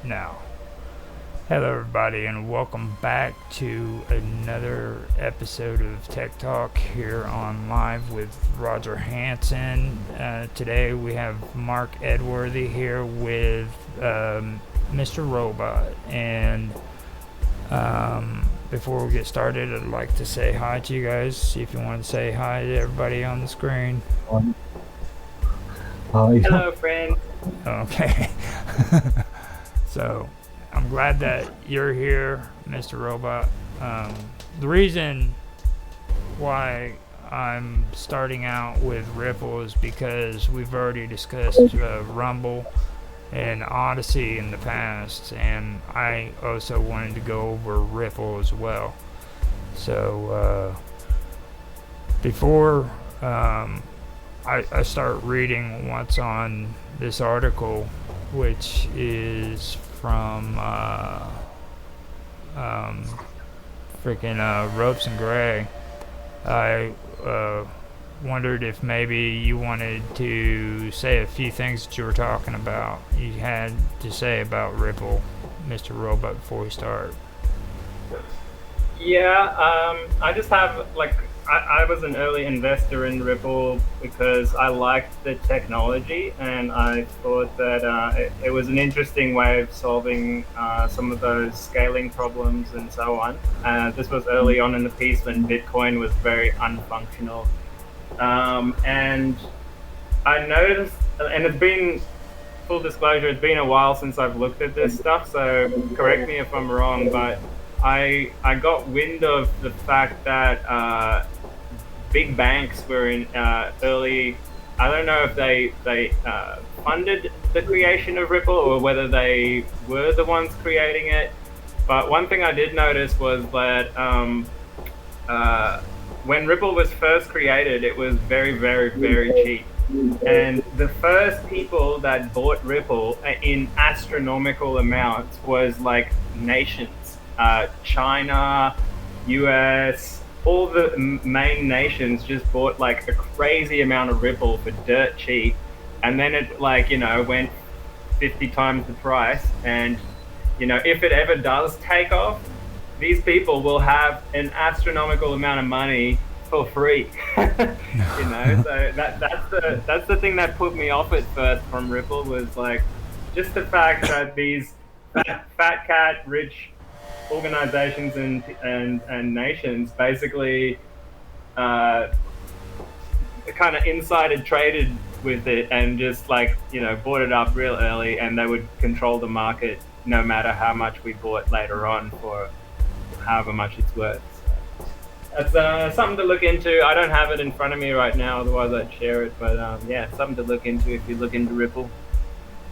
now. Hello, everybody, and welcome back to another episode of Tech Talk here on Live with Roger Hanson. Today we have Mark Edworthy here with Mr. Robot. And before we get started, I'd like to say hi to you guys. See if you want to say hi to everybody on the screen. Hi. Hello, friend. Okay. So, I'm glad that you're here, Mr. Robot. The reason why I'm starting out with Ripple is because we've already discussed Rumble and Odyssey in the past, and I also wanted to go over Ripple as well. So, before I start reading what's on this article, which is from Ropes and Gray, I wondered if maybe you wanted to say a few things that you were talking about. You had to say about Ripple, Mr. Robot, before we start. Yeah, I just have I was an early investor in Ripple because I liked the technology and I thought that it was an interesting way of solving some of those scaling problems and so on. This was early on in the piece when Bitcoin was very unfunctional. And I noticed, and it's been, full disclosure, it's been a while since I've looked at this stuff, so correct me if I'm wrong, but I got wind of the fact that big banks were in early. I don't know if they funded the creation of Ripple or whether they were the ones creating it. But one thing I did notice was that when Ripple was first created, it was very, very, very cheap. And the first people that bought Ripple in astronomical amounts was like nations. China, US, all the main nations just bought like a crazy amount of Ripple for dirt cheap, and then it went 50 times the price. And if it ever does take off, these people will have an astronomical amount of money for free. So that's the thing that put me off at first from Ripple, was like just the fact that these fat cat rich organizations and nations basically kind of insider traded with it and just bought it up real early, and they would control the market no matter how much we bought later on for however much it's worth. So that's something to look into. I don't have it in front of me right now, otherwise I'd share it, but yeah, something to look into if you look into Ripple.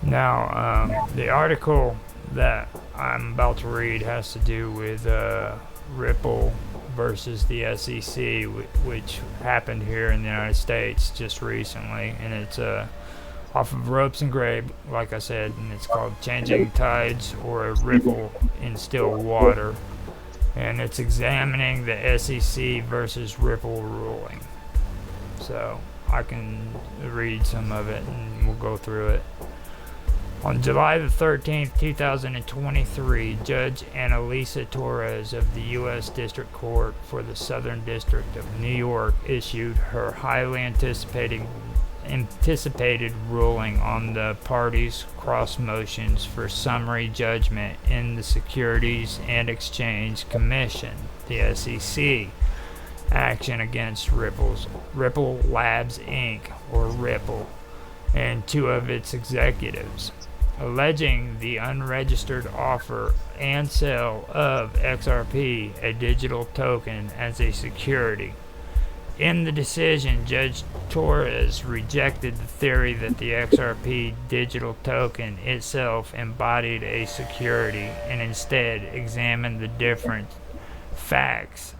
Now, the article that I'm about to read has to do with Ripple versus the SEC, which happened here in the United States just recently, and it's off of Ropes and Gray, like I said, and it's called Changing Tides or a Ripple in Still Water, and it's examining the SEC versus Ripple ruling. So I can read some of it and we'll go through it. On July the 13th, 2023, Judge Annalisa Torres of the U.S. District Court for the Southern District of New York issued her highly anticipated ruling on the parties' cross motions for summary judgment in the Securities and Exchange Commission, the SEC, action against Ripple Labs Inc., or Ripple, and two of its executives, alleging the unregistered offer and sale of XRP, a digital token, as a security. In the decision, Judge Torres rejected the theory that the XRP digital token itself embodied a security and instead examined the different facts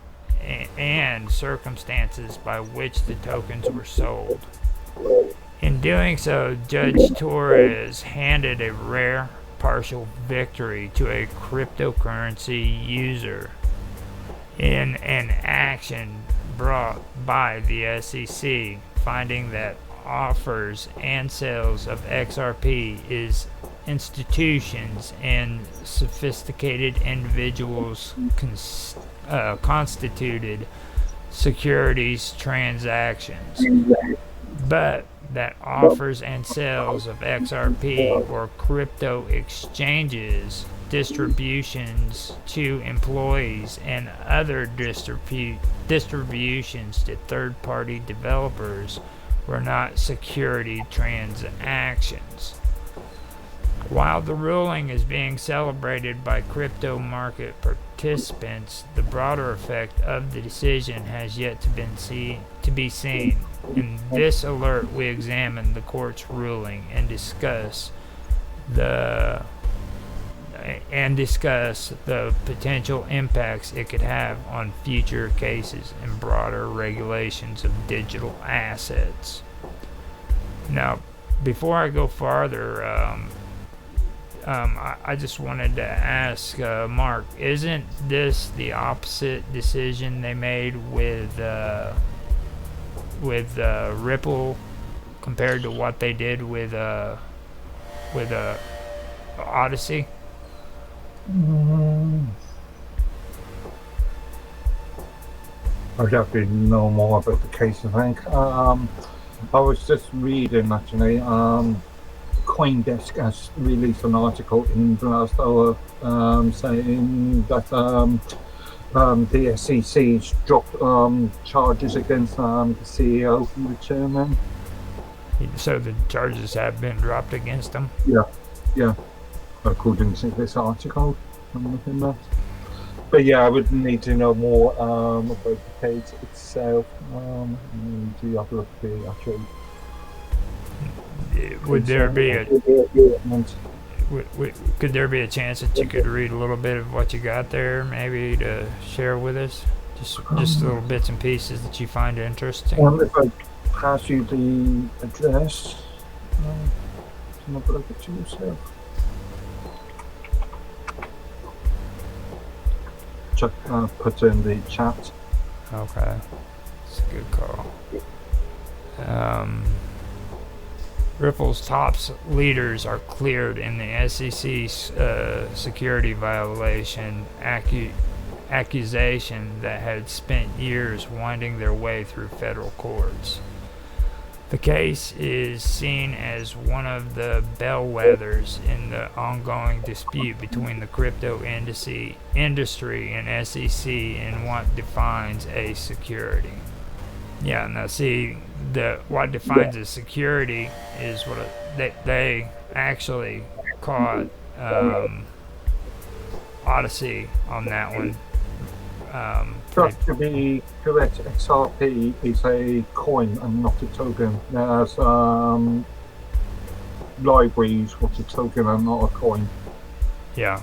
and circumstances by which the tokens were sold. In doing so, Judge Torres handed a rare partial victory to a cryptocurrency user in an action brought by the SEC, finding that offers and sales of XRP is institutions and sophisticated individuals constituted securities transactions, but that offers and sales of XRP or crypto exchanges, distributions to employees, and other distributions to third-party developers were not security transactions. While the ruling is being celebrated by crypto market participants, the broader effect of the decision has yet to be seen. In this alert, we examine the court's ruling and discuss the potential impacts it could have on future cases and broader regulations of digital assets. Now, before I go farther, I just wanted to ask Mark, isn't this the opposite decision they made with Ripple compared to what they did with Odyssey? I don't really know more about the case, I think. I was just reading, actually. CoinDesk has released an article in the last hour saying that the SEC's dropped charges against the CEO and the chairman. So the charges have been dropped against them? Yeah, according to this article. But yeah, I would need to know more about the case itself. The other the actual. Would there be could there be a chance that you could read a little bit of what you got there, maybe to share with us? Just little bits and pieces that you find interesting. If I pass you the address, can I look at it yourself? Put in the chat. Okay, it's a good call. Ripple's top leaders are cleared in the SEC's security violation accusation that had spent years winding their way through federal courts. The case is seen as one of the bellwethers in the ongoing dispute between the crypto industry and SEC in what defines a security. Yeah, now see, what defines a security is what they actually caught Odyssey on that one. Just to be correct, XRP is a coin and not a token. There's libraries what's a token and not a coin. Yeah,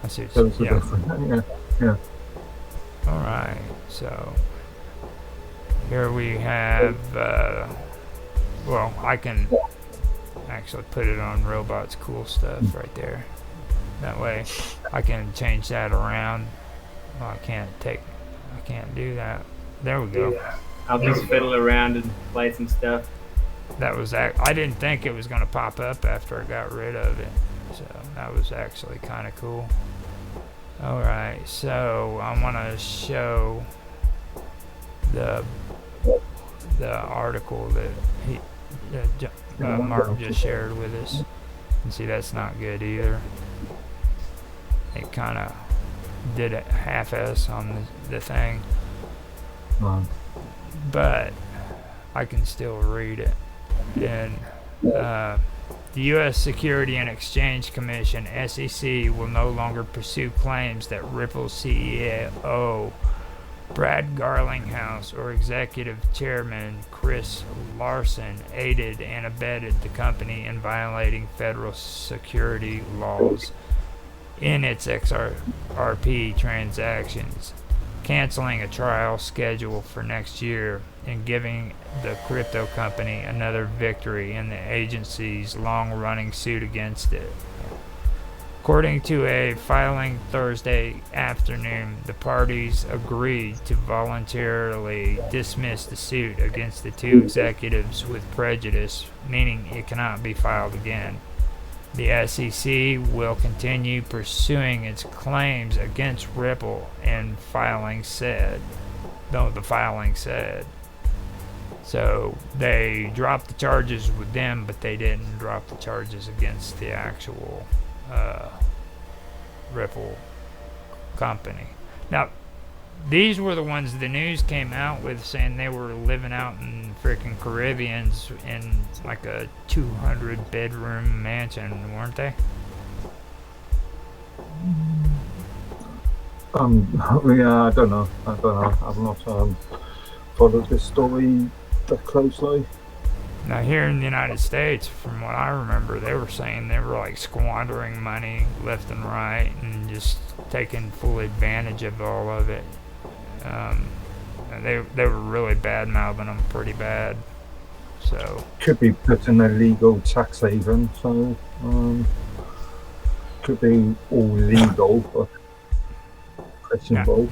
I see. Those are different. Yeah. All right, so here we have. Well, I can actually put it on Robot's cool stuff right there. That way, I can change that around. Well, I can't do that. There we go. Yeah. I'll just fiddle around and play some stuff. That was I didn't think it was going to pop up after I got rid of it. So that was actually kind of cool. All right, so I want to show the article that Mark just shared with us. And see, that's not good either. It kind of did a half-ass on the thing. But I can still read it. And the U.S. Security and Exchange Commission, SEC, will no longer pursue claims that Ripple's CEO Brad Garlinghouse or Executive Chairman Chris Larson aided and abetted the company in violating federal security laws in its XRP transactions, canceling a trial schedule for next year and giving the crypto company another victory in the agency's long-running suit against it. According to a filing Thursday afternoon, the parties agreed to voluntarily dismiss the suit against the two executives with prejudice, meaning it cannot be filed again. The SEC will continue pursuing its claims against Ripple, and filing said. No, the filing said. So they dropped the charges with them, but they didn't drop the charges against the actual Ripple company. Now, these were the ones the news came out with, saying they were living out in freaking Caribbeans in like a 200 bedroom mansion, weren't they? Yeah, I don't know. I've not followed this story that closely. Now, here in the United States, from what I remember, they were saying they were like squandering money left and right and just taking full advantage of all of it. They were really bad mouthing them pretty bad. So Could be put in a legal tax haven, so could be all legal, but questionable.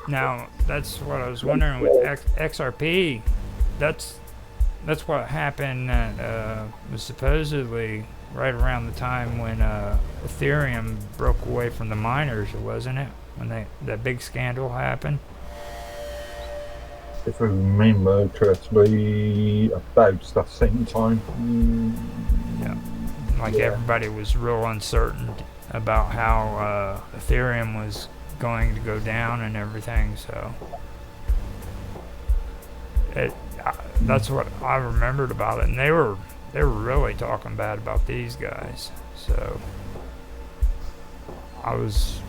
now that's what I was wondering with XRP. That's what happened. That was supposedly right around the time when Ethereum broke away from the miners, wasn't it? When that big scandal happened. If I remember correctly, about that same time. Yeah. Everybody was real uncertain about how Ethereum was going to go down and everything. So that's what I remembered about it, and they were really talking bad about these guys. So I was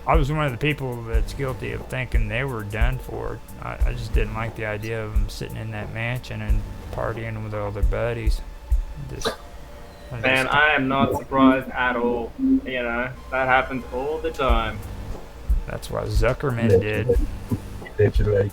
one of the people that's guilty of thinking they were done for. I just didn't like the idea of them sitting in that mansion and partying with all their buddies. And I am not surprised at all. You know, that happens all the time. That's what Zuckerman did. Literally.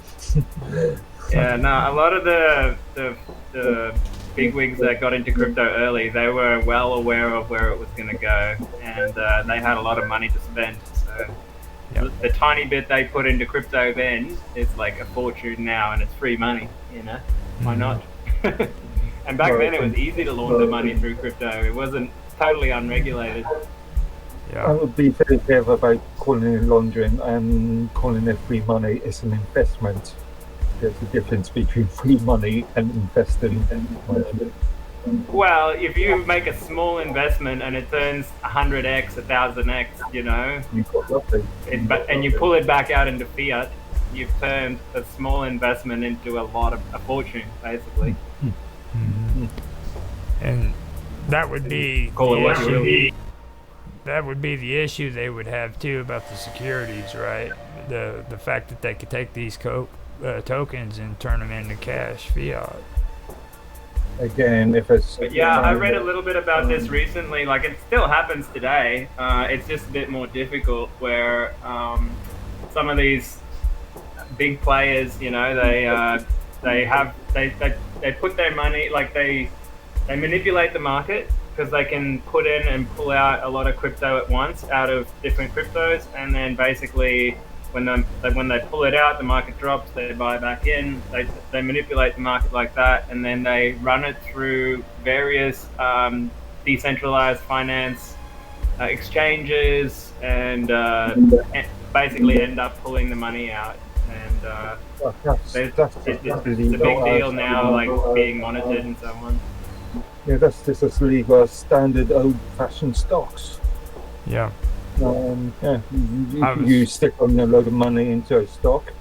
Yeah, no, a lot of the bigwigs that got into crypto early, they were well aware of where it was going to go, and they had a lot of money to spend. So the tiny bit they put into crypto then is like a fortune now, and it's free money. You know, why not? And back then it was easy to launder money through crypto. It wasn't totally unregulated. I would be very careful about calling it laundering and calling it free money. It's an investment. There's a difference between free money and investing. Well, if you make a small investment and it turns 100x, 1000x, you know, and you pull it back out into fiat, you've turned a small investment into a fortune, basically. And that would be that would be the issue they would have too about the securities, right? The fact that they could take these tokens and turn them into cash, fiat. Again, if it's... But yeah, I read a little bit about this recently. Like, it still happens today. It's just a bit more difficult where some of these big players, you know, they put their money, like they manipulate the market because they can put in and pull out a lot of crypto at once out of different cryptos, and then basically when they pull it out, the market drops, they buy back in, they manipulate the market like that, and then they run it through various decentralized finance exchanges, and basically end up pulling the money out. And it's a big deal now, like being monitored and so on. Yeah, that's just as legal as standard old-fashioned stocks. Yeah. You stick on a load of money into a stock,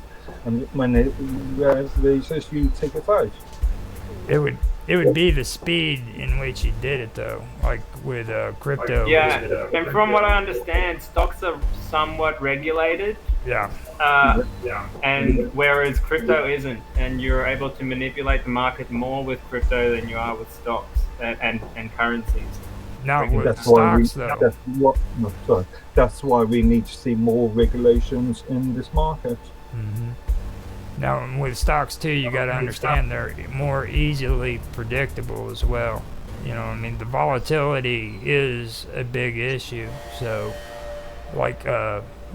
and when it raises, you take it out. It would be the speed in which he did it, though, like with crypto. Yeah, and from what I understand, stocks are somewhat regulated. Yeah. And whereas crypto isn't, and you're able to manipulate the market more with crypto than you are with stocks and currencies. Not with stocks, though. That's why we need to see more regulations in this market. Mm-hmm. Now, with stocks too, you got to understand they're more easily predictable as well. You know, I mean, the volatility is a big issue. So, like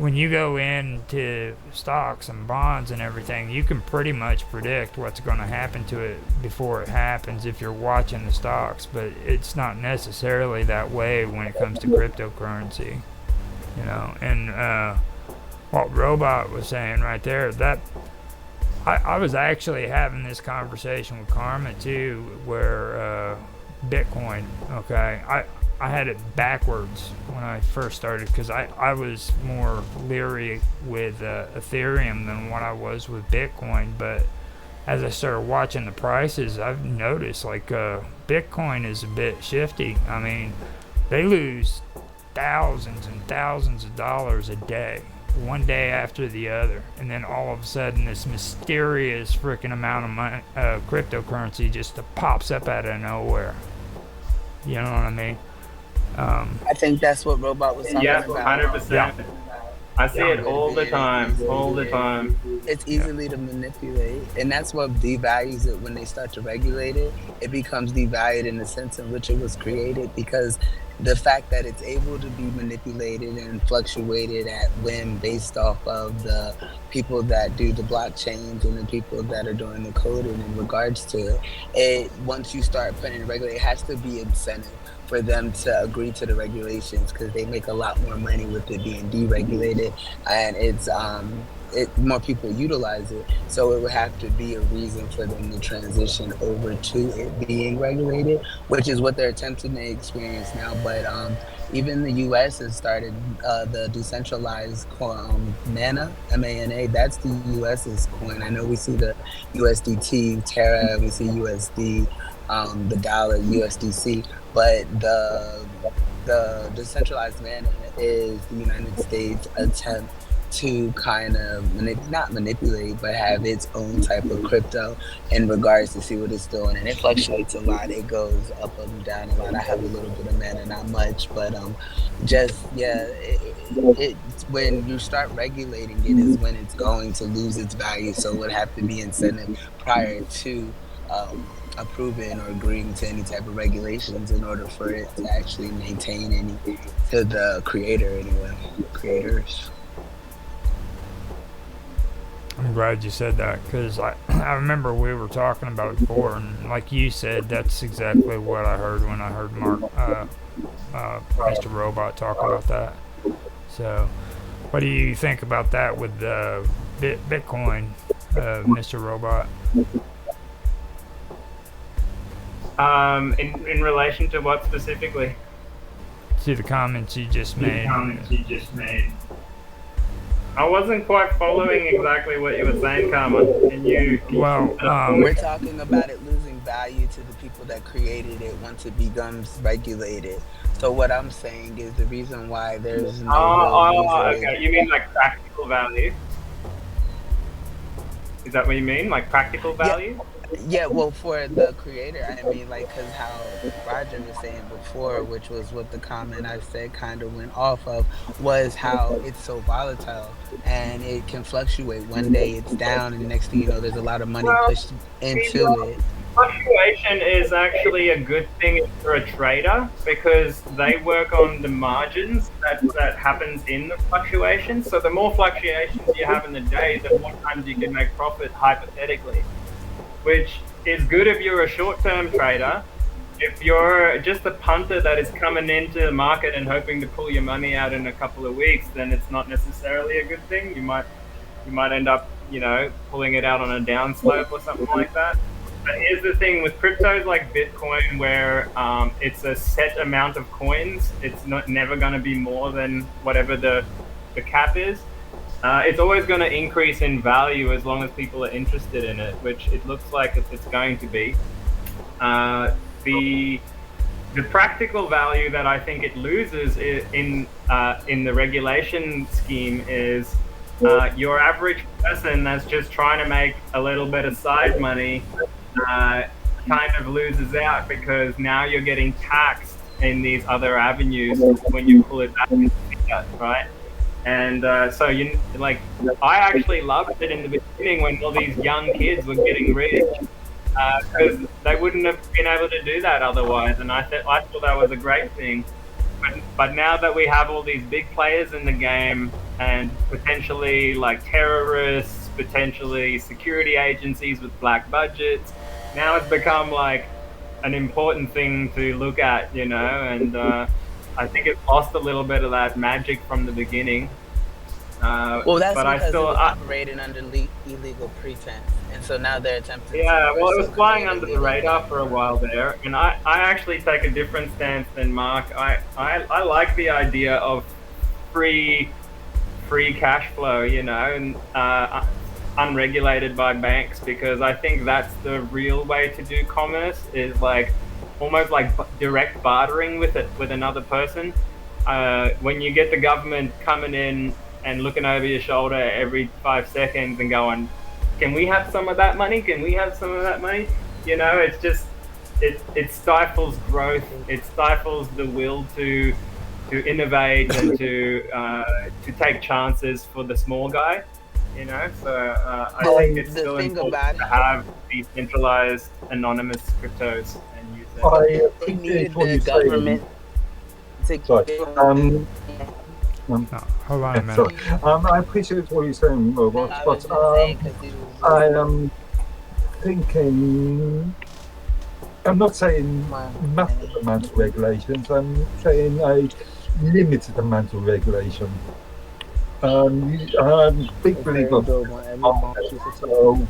when you go into stocks and bonds and everything, you can pretty much predict what's going to happen to it before it happens if you're watching the stocks, but it's not necessarily that way when it comes to cryptocurrency, you know. And what Robot was saying right there, that I was actually having this conversation with Karma too, where Bitcoin, okay, I had it backwards when I first started because I was more leery with Ethereum than what I was with Bitcoin. But as I started watching the prices, I've noticed like Bitcoin is a bit shifty. I mean, they lose thousands and thousands of dollars a day, one day after the other, and then all of a sudden this mysterious freaking amount of money, cryptocurrency just pops up out of nowhere. You know what I mean? I think that's what Robot was talking Yeah, about. 100%. Yeah. I see it all the time, all the time. It's easily to manipulate, and that's what devalues it when they start to regulate it. It becomes devalued in the sense in which it was created, because the fact that it's able to be manipulated and fluctuated at whim based off of the people that do the blockchains and the people that are doing the coding in regards to it, once you start putting it regulate, it has to be incentive for them to agree to the regulations, because they make a lot more money with it being deregulated, and it's more people utilize it, so it would have to be a reason for them to transition over to it being regulated, which is what they're attempting to experience now. But even the US has started the decentralized Mana, MANA, that's the US's coin. I know we see the USDT, Terra, we see USD, the dollar, USDC, but the decentralized Mana is the United States attempt to kind of not manipulate, but have its own type of crypto in regards to see what it's doing. And it fluctuates a lot. It goes up and down a lot. I have a little bit of Mana, not much, but when you start regulating it is when it's going to lose its value. So it would have to be incentive prior to approving or agreeing to any type of regulations in order for it to actually maintain any, to the creator anyway, creators. I'm glad you said that, because I remember we were talking about it before, and like you said, that's exactly what I heard when I heard Mr. Robot talk about that. So, what do you think about that with Bitcoin, Mr. Robot? In relation to what specifically? To the comments you just made. I wasn't quite following exactly what you were saying, Karma. Can you? Well, we're talking about it losing value to the people that created it once it becomes regulated. So what I'm saying is the reason why there's no. Okay. You mean like practical value? Is that what you mean? Like practical value? Yeah, well, for the creator, I mean, like, because how Roger was saying before, which was what the comment I said kind of went off of, was how it's so volatile and it can fluctuate. One day it's down, and the next thing you know, there's a lot of money pushed into it. Fluctuation is actually a good thing for a trader, because they work on the margins that happens in the fluctuation. So the more fluctuations you have in the day, the more times you can make profit, hypothetically. Which is good if you're a short-term trader. If you're just a punter that is coming into the market and hoping to pull your money out in a couple of weeks, then it's not necessarily a good thing. You might end up, pulling it out on a downslope or something like that. But here's the thing with cryptos like Bitcoin, where it's a set amount of coins. It's never going to be more than whatever the cap is. It's always going to increase in value as long as people are interested in it, which it looks like it's going to be. The practical value that I think it loses in the regulation scheme is your average person that's just trying to make a little bit of side money kind of loses out, because now you're getting taxed in these other avenues when you pull it back into fiat, right? And so I actually loved it in the beginning when all these young kids were getting rich, because they wouldn't have been able to do that otherwise. And I thought that was a great thing. But now that we have all these big players in the game, and potentially like terrorists, potentially security agencies with black budgets. Now it's become like an important thing to look at, you know, and I think it lost a little bit of that magic from the beginning. Well, that's But I because it still, was operating under illegal pretense, and so now they're attempting to yeah, well, more it so was flying create a under the legal radar for a platform. while there, and I actually take a different stance than Mark. I like the idea of free free cash flow, you know, and unregulated by banks, because I think that's the real way to do commerce, is like almost like direct bartering with it with another person. When you get the government coming in and looking over your shoulder every 5 seconds and going, "Can we have some of that money? Can we have some of that money?" You know, it's just it stifles growth. It stifles the will to innovate and to take chances for the small guy, you know. So I think it's The still thing important about to have decentralized anonymous cryptos and use them. I they appreciate needed what the you're saying. government to Sorry. give No, hold on a minute. Sorry. I appreciate what you're saying, Robots, I but was just saying because he was I am thinking. I'm not saying massive amounts of regulations. I'm saying a limited amount of regulation. I'm a big believer of so.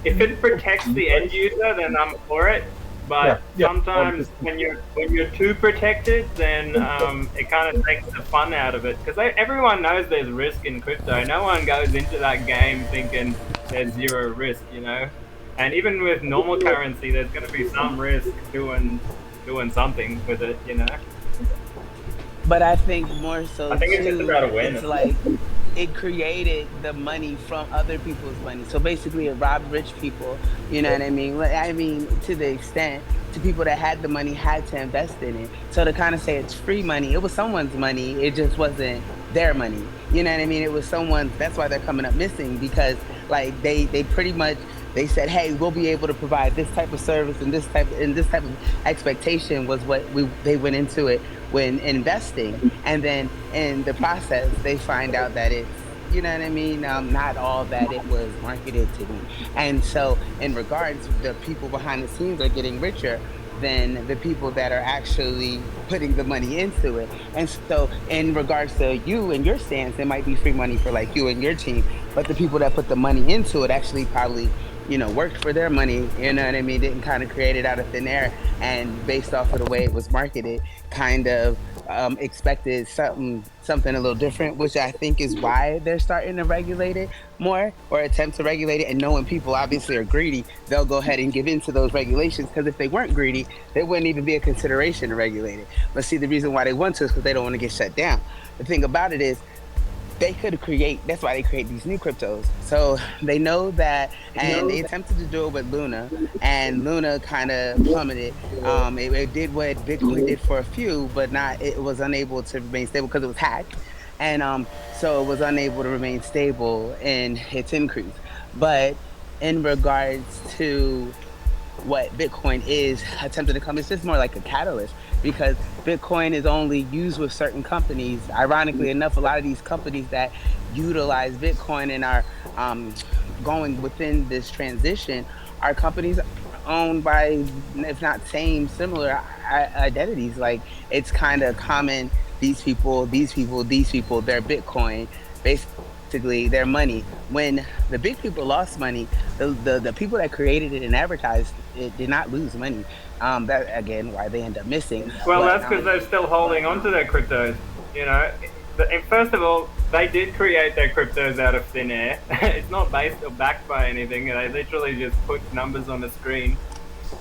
If it protects the end user, then I'm for it. But Yeah. sometimes when you're too protected, then it kind of takes the fun out of it, because everyone knows there's risk in crypto. No one goes into that game thinking there's zero risk, you know. And even with normal currency, there's going to be some risk doing something with it, you know. But I think more so I think it's just too, about awareness. it's like it created the money from other people's money. So basically it robbed rich people, you know what I mean? I mean, to the extent to people that had the money had to invest in it. So to kind of say it's free money, it was someone's money, it just wasn't their money. You know what I mean? It was someone's, that's why they're coming up missing, because like they pretty much they said, hey, we'll be able to provide this type of service, and this type of expectation was what they went into it when investing. And then in the process they find out that it's, you know what I mean, not all that it was marketed to be. And so in regards, the people behind the scenes are getting richer than the people that are actually putting the money into it. And so in regards to you and your stance, it might be free money for like you and your team, but the people that put the money into it actually probably, you know, worked for their money, you know what I mean, didn't kind of create it out of thin air, and based off of the way it was marketed, kind of expected something a little different, which I think is why they're starting to regulate it more, or attempt to regulate it. And knowing people obviously are greedy, they'll go ahead and give in to those regulations, because if they weren't greedy, there wouldn't even be a consideration to regulate it. But see, the reason why they want to is because they don't want to get shut down. The thing about it is, they could create, that's why they create these new cryptos. So they know that, and they attempted to do it with Luna, and Luna kind of plummeted. It did what Bitcoin did for a few, but not, it was unable to remain stable because it was hacked. And so it was unable to remain stable in its increase. But in regards to what Bitcoin is attempting to come, it's just more like a catalyst, because Bitcoin is only used with certain companies. Ironically enough, a lot of these companies that utilize Bitcoin and are going within this transition are companies owned by, if not same, similar identities. Like, it's kind of common, these people, they're Bitcoin, basically their money. When the big people lost money, the people that created it and advertised it did not lose money. That again, why they end up missing. Well, But, that's because they're still holding on to their cryptos. You know, first of all, they did create their cryptos out of thin air. It's not based or backed by anything. They literally just put numbers on the screen.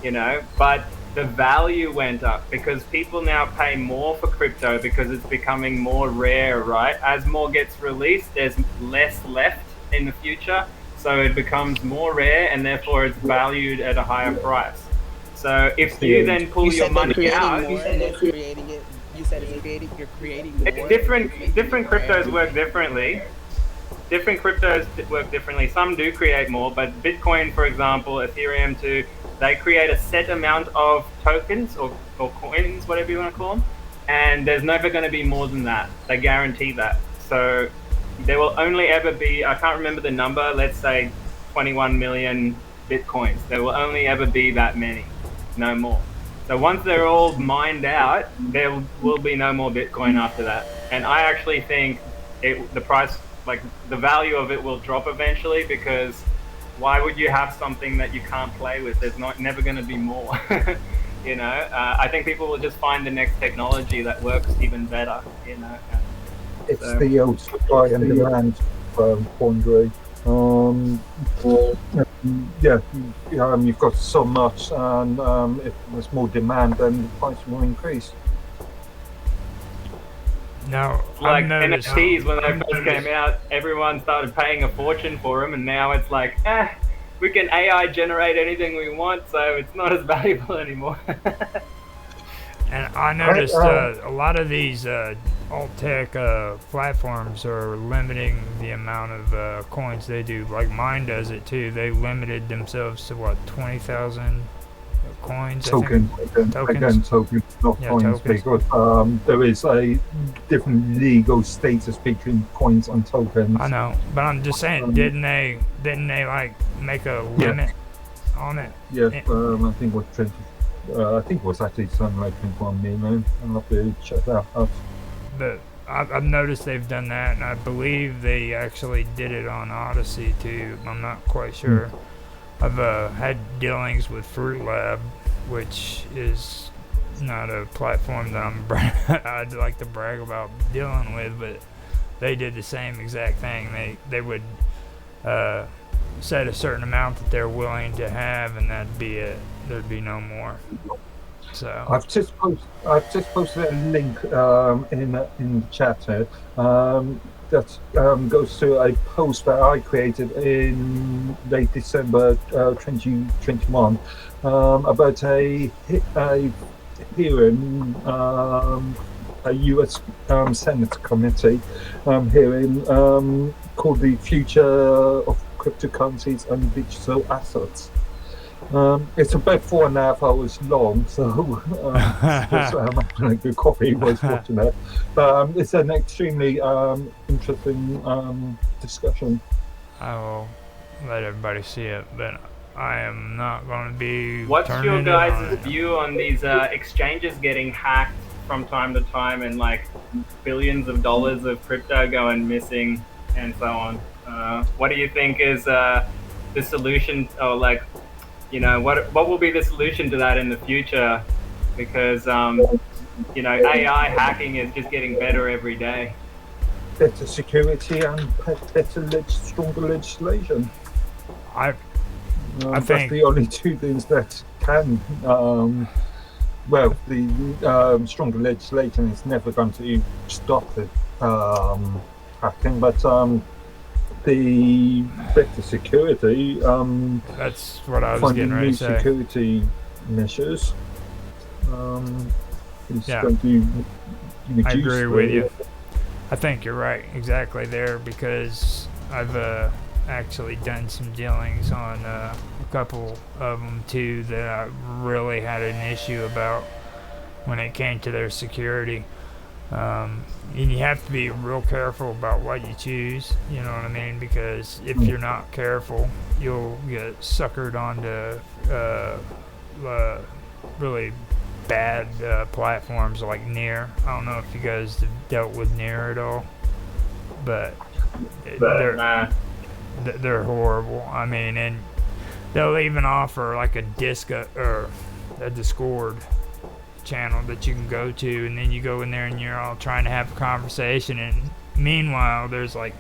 You know, but the value went up because people now pay more for crypto because it's becoming more rare, right? As more gets released, there's less left in the future, so it becomes more rare, and therefore it's valued at a higher price. So if you then pull your money out, you said it's creating it. You said it's creating. You're creating more. different cryptos work differently. Different cryptos work differently. Some do create more, but Bitcoin, for example, Ethereum too, they create a set amount of tokens or coins, whatever you want to call them, and there's never going to be more than that. They guarantee that. So there will only ever be, I can't remember the number, let's say 21 million Bitcoins. There will only ever be that many, no more. So once they're all mined out, there will be no more Bitcoin after that. And I actually think the price, like the value of it will drop eventually, because why would you have something that you can't play with? There's never going to be more. I think people will just find the next technology that works even better. It's the old supply and demand quandary. You've got so much, and if there's more demand, then the price will increase. No, like NFTs, when they first came out, everyone started paying a fortune for them, and now it's like, we can AI generate anything we want, so it's not as valuable anymore. And I noticed a lot of these alt-tech platforms are limiting the amount of coins they do. Like mine does it too. They limited themselves to what, 20,000 coins? Tokens, not coins, tokens. Because there is a different legal status between coins and tokens. I know, but I'm just saying, didn't they like make a limit on it? Yeah, I think it was actually something like 21 million. I'll have to check that out. But I've noticed they've done that, and I believe they actually did it on Odyssey too. I'm not quite sure. I've had dealings with Fruit Lab, which is not a platform that I'd like to brag about dealing with, but they did the same exact thing. They would set a certain amount that they're willing to have, and that'd be it. There'd be no more. So I've just posted a link in the chat here. That goes to a post that I created in late December 2021 about a hearing, a US Senate committee hearing called "The Future of Cryptocurrencies and Digital Assets." It's about 4.5 hours long, so having a good coffee was watching it. But it's an extremely interesting discussion. I will let everybody see it, but I am not going to be. What's your guys' view on these exchanges getting hacked from time to time, and like billions of dollars of crypto going missing and so on? What do you think is the solution, or like, what will be the solution to that in the future? Because AI hacking is just getting better every day. Better security and stronger legislation. I think that's the only two things that can. The stronger legislation is never going to stop the hacking, but the better security. That's what I was getting ready to say. Security measures is going to reduce. I agree with you. I think you're right exactly there, because I've actually done some dealings on a couple of them too that I really had an issue about when it came to their security. And you have to be real careful about what you choose, you know what I mean? Because if you're not careful, you'll get suckered onto really bad platforms like Near. I don't know if you guys have dealt with Near at all, but they're horrible. I mean, and they'll even offer like a Discord channel that you can go to, and then you go in there and you're all trying to have a conversation, and meanwhile there's like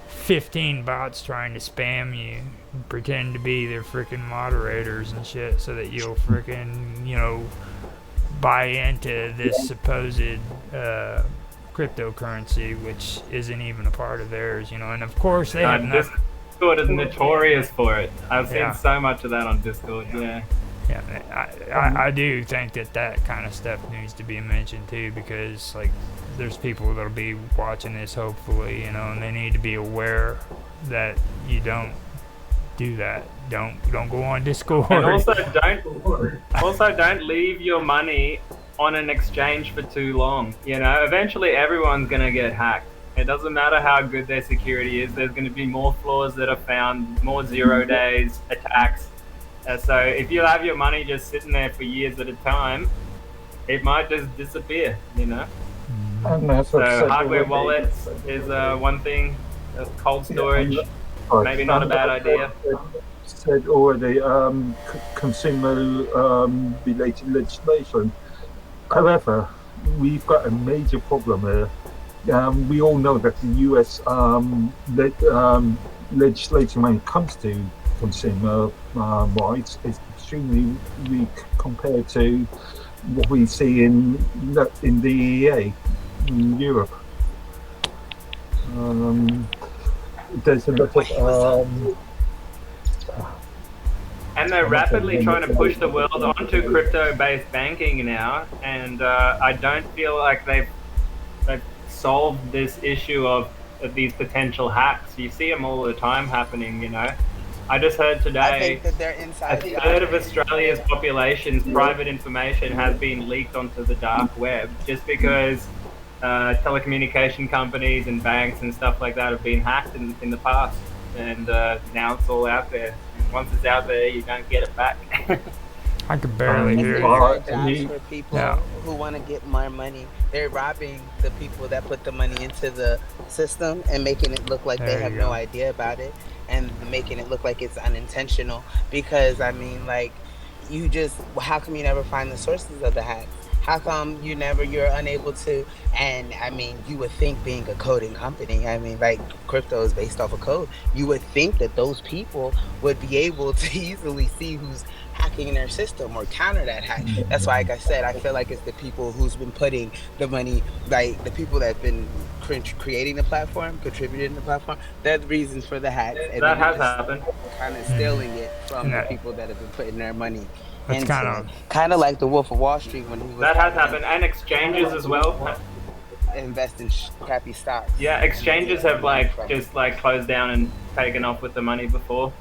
15 bots trying to spam you and pretend to be their freaking moderators and shit, so that you'll freaking buy into this supposed cryptocurrency, which isn't even a part of theirs, and of course they have Discord is notorious for it. I've seen so much of that on Discord. I do think that kind of stuff needs to be mentioned too, because like there's people that'll be watching this hopefully, and they need to be aware that you don't do that. Don't go on Discord. And also don't leave your money on an exchange for too long. You know, eventually everyone's going to get hacked. It doesn't matter how good their security is. There's going to be more flaws that are found, more 0 days attacks. So if you have your money just sitting there for years at a time, it might just disappear, you know. And as So I've said hardware already, wallets is one thing. Cold storage, I've maybe not a bad idea. said already, consumer related legislation. However, we've got a major problem here. We all know that the US legislation when it comes to consumer rights is extremely weak compared to what we see in the EEA in Europe. There's a lot of and they're rapidly trying to push the world onto crypto-based banking now, and I don't feel like they've solved this issue of these potential hacks. You see them all the time happening, you know. I just heard I today think that they're inside a third of Australia's population's private information has been leaked onto the dark web just because telecommunication companies and banks and stuff like that have been hacked in the past, and now it's all out there. And once it's out there, you don't get it back. I could barely It's hear inside you. jobs for people Yeah. who want to get more money. They're robbing the people that put the money into the system and making it look like they There have you no go. idea about it, and making it look like it's unintentional. Because I mean, like, how come you never find the sources of the hacks? How come you're unable to? And I mean, you would think, being a coding company, I mean, like, crypto is based off of code. You would think that those people would be able to easily see who's hacking their system or counter that hack. That's why, like I said, I feel like it's the people who's been putting the money, like the people that have been creating the platform, contributing to the platform. They're the reasons for the hacks, and That then has happened. kind of stealing it from the Yeah. people that have been putting their money That's into kind it. of Kind of like the Wolf of Wall Street when he was That has trying happened, and exchanges as well. to invest in crappy stocks. Yeah, exchanges have just closed down and taken off with the money before,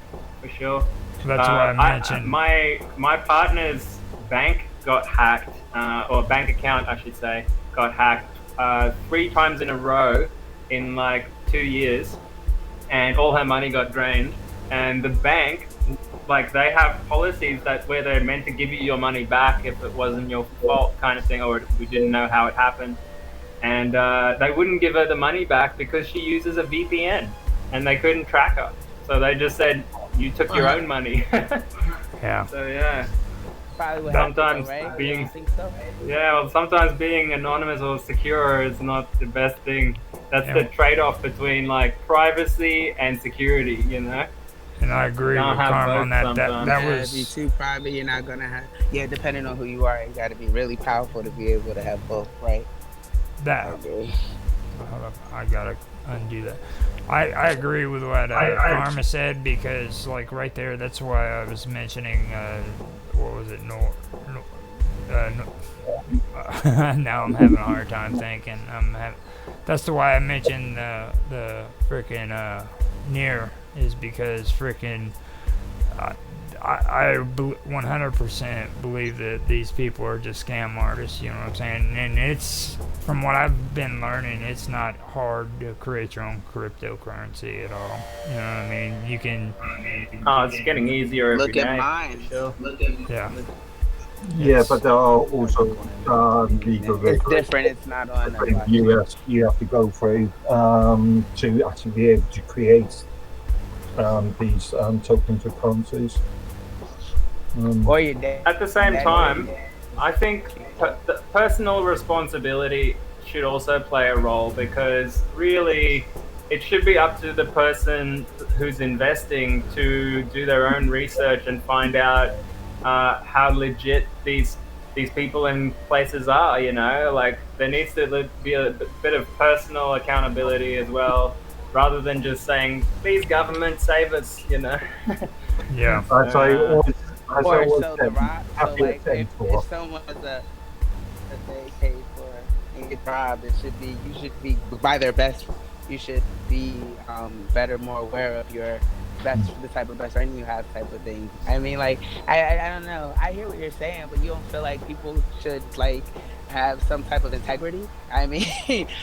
for sure. that's why I mentioned. My partner's bank got hacked, or bank account, I should say, got hacked 3 times in a row in like 2 years, and all her money got drained. And the bank, like, they have policies where they're meant to give you your money back if it wasn't your fault, kind of thing, or we didn't know how it happened. And they wouldn't give her the money back because she uses a VPN, and they couldn't track her. So they just said, "You took your own money." Yeah. So yeah. Probably what Sometimes happened, right? being- You think so? Yeah, well, sometimes being anonymous or secure is not the best thing. That's Yeah. the trade-off between like privacy and security, you know? And I agree Don't with have Carm both on that. sometimes. That Yeah, if you're was too private, you're not gonna have. Yeah, depending on who you are, you got to be really powerful to be able to have both, right? that. Okay. Hold up, I gotta undo that. I agree with what Karma said, because like right there, that's why I was mentioning what was it? Now I'm having a hard time thinking. That's why I mentioned the freaking near, is because freaking I 100% believe that these people are just scam artists, you know what I'm saying? And it's, from what I've been learning, it's not hard to create your own cryptocurrency at all. You know what I mean? You can, Oh, it's getting easier every Look day. at mine. Sure. yeah. Yeah, but there are also legal It's regulations. different. It's not on a In the US, you have to go through to actually be able to create these tokens of currencies. Or your dad. At the same time, I think the personal responsibility should also play a role, because really it should be up to the person who's investing to do their own research and find out how legit these people and places are, you know? Like, there needs to be a bit of personal accountability as well, rather than just saying, please government save us, you know? Yeah. As I always, as I Or always so said, the rock. So happy like, attend if for. someone's that they pay for a job, you should be by their best. You should be better, more aware of your the type of best friend you have type of thing. I mean, like, I don't know. I hear what you're saying, but you don't feel like people should like have some type of integrity? I mean,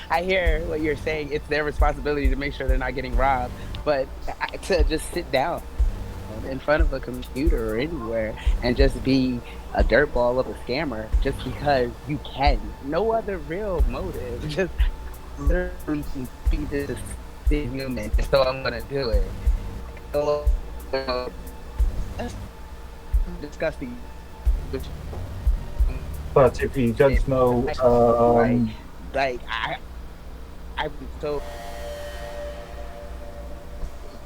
I hear what you're saying. It's their responsibility to make sure they're not getting robbed, but to just sit down in front of a computer or anywhere and just be a dirtball of a scammer just because you can. No other real motive. Just literally be this human, so I'm gonna do it. So, that's disgusting. But if you don't know, Like I'm so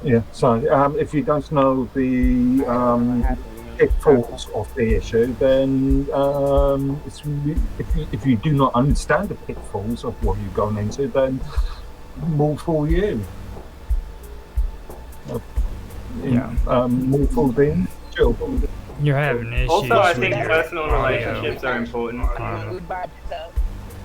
yeah, sorry. If you don't know the pitfalls of the issue, then if you do not understand the pitfalls of what you're going into, then more for you. More for them. Sure. You're having issues. Also, I with think your personal audio. relationships are important.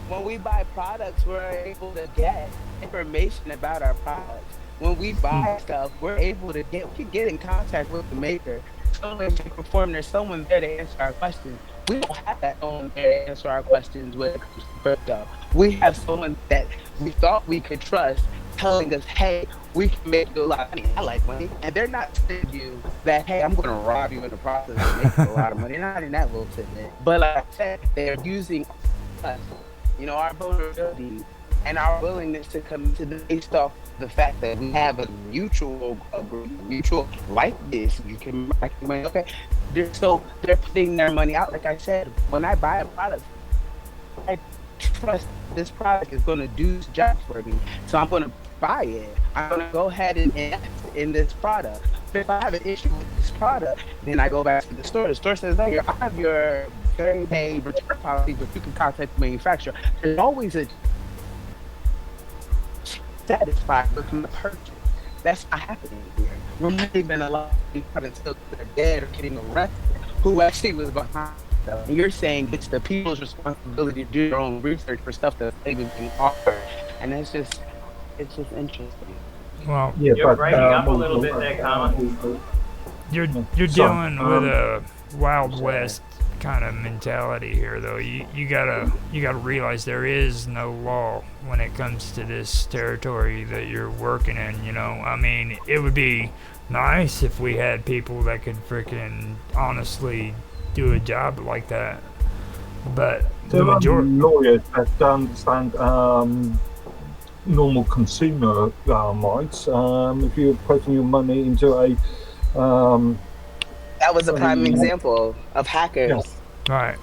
When we buy products, we're able to get information about our products. When we buy stuff, we're able to get in contact with the maker. Someone can perform. There's someone there to answer our questions. We don't have that someone there to answer our questions when it comes to crypto. We have someone that we thought we could trust telling us, hey, we can make you a lot of money. I like money. And they're not telling you that, hey, I'm going to rob you in the process of making a lot of money. Not in that little tidbit. But like I said, they're using us, our vulnerability and our willingness to come to this based off the fact that we have a mutual like this. You can make money. Okay. They're putting their money out. Like I said, when I buy a product, I trust this product is going to do its job for me. So I'm going to buy it. I'm going to go ahead and invest in this product. But if I have an issue with this product, then I go back to the store. The store says, hey, I have your 30-day return policy, but you can contact the manufacturer. There's always a satisfied with the purchase. That's not happening here. We're not even allowed people until they're dead or getting arrested who actually was behind them. And you're saying it's the people's responsibility to do their own research for stuff that's even being offered. And it's just interesting. Well, Yeah, You're breaking up a little bit there, Karma. you're dealing with a Wild West kind of mentality here, though. You gotta realize there is no law when it comes to this territory that you're working in. I mean, it would be nice if we had people that could freaking honestly do a job like that, but the majority lawyers that understand normal consumer rights. If you're putting your money into a that was a prime example of hackers. Yeah. right.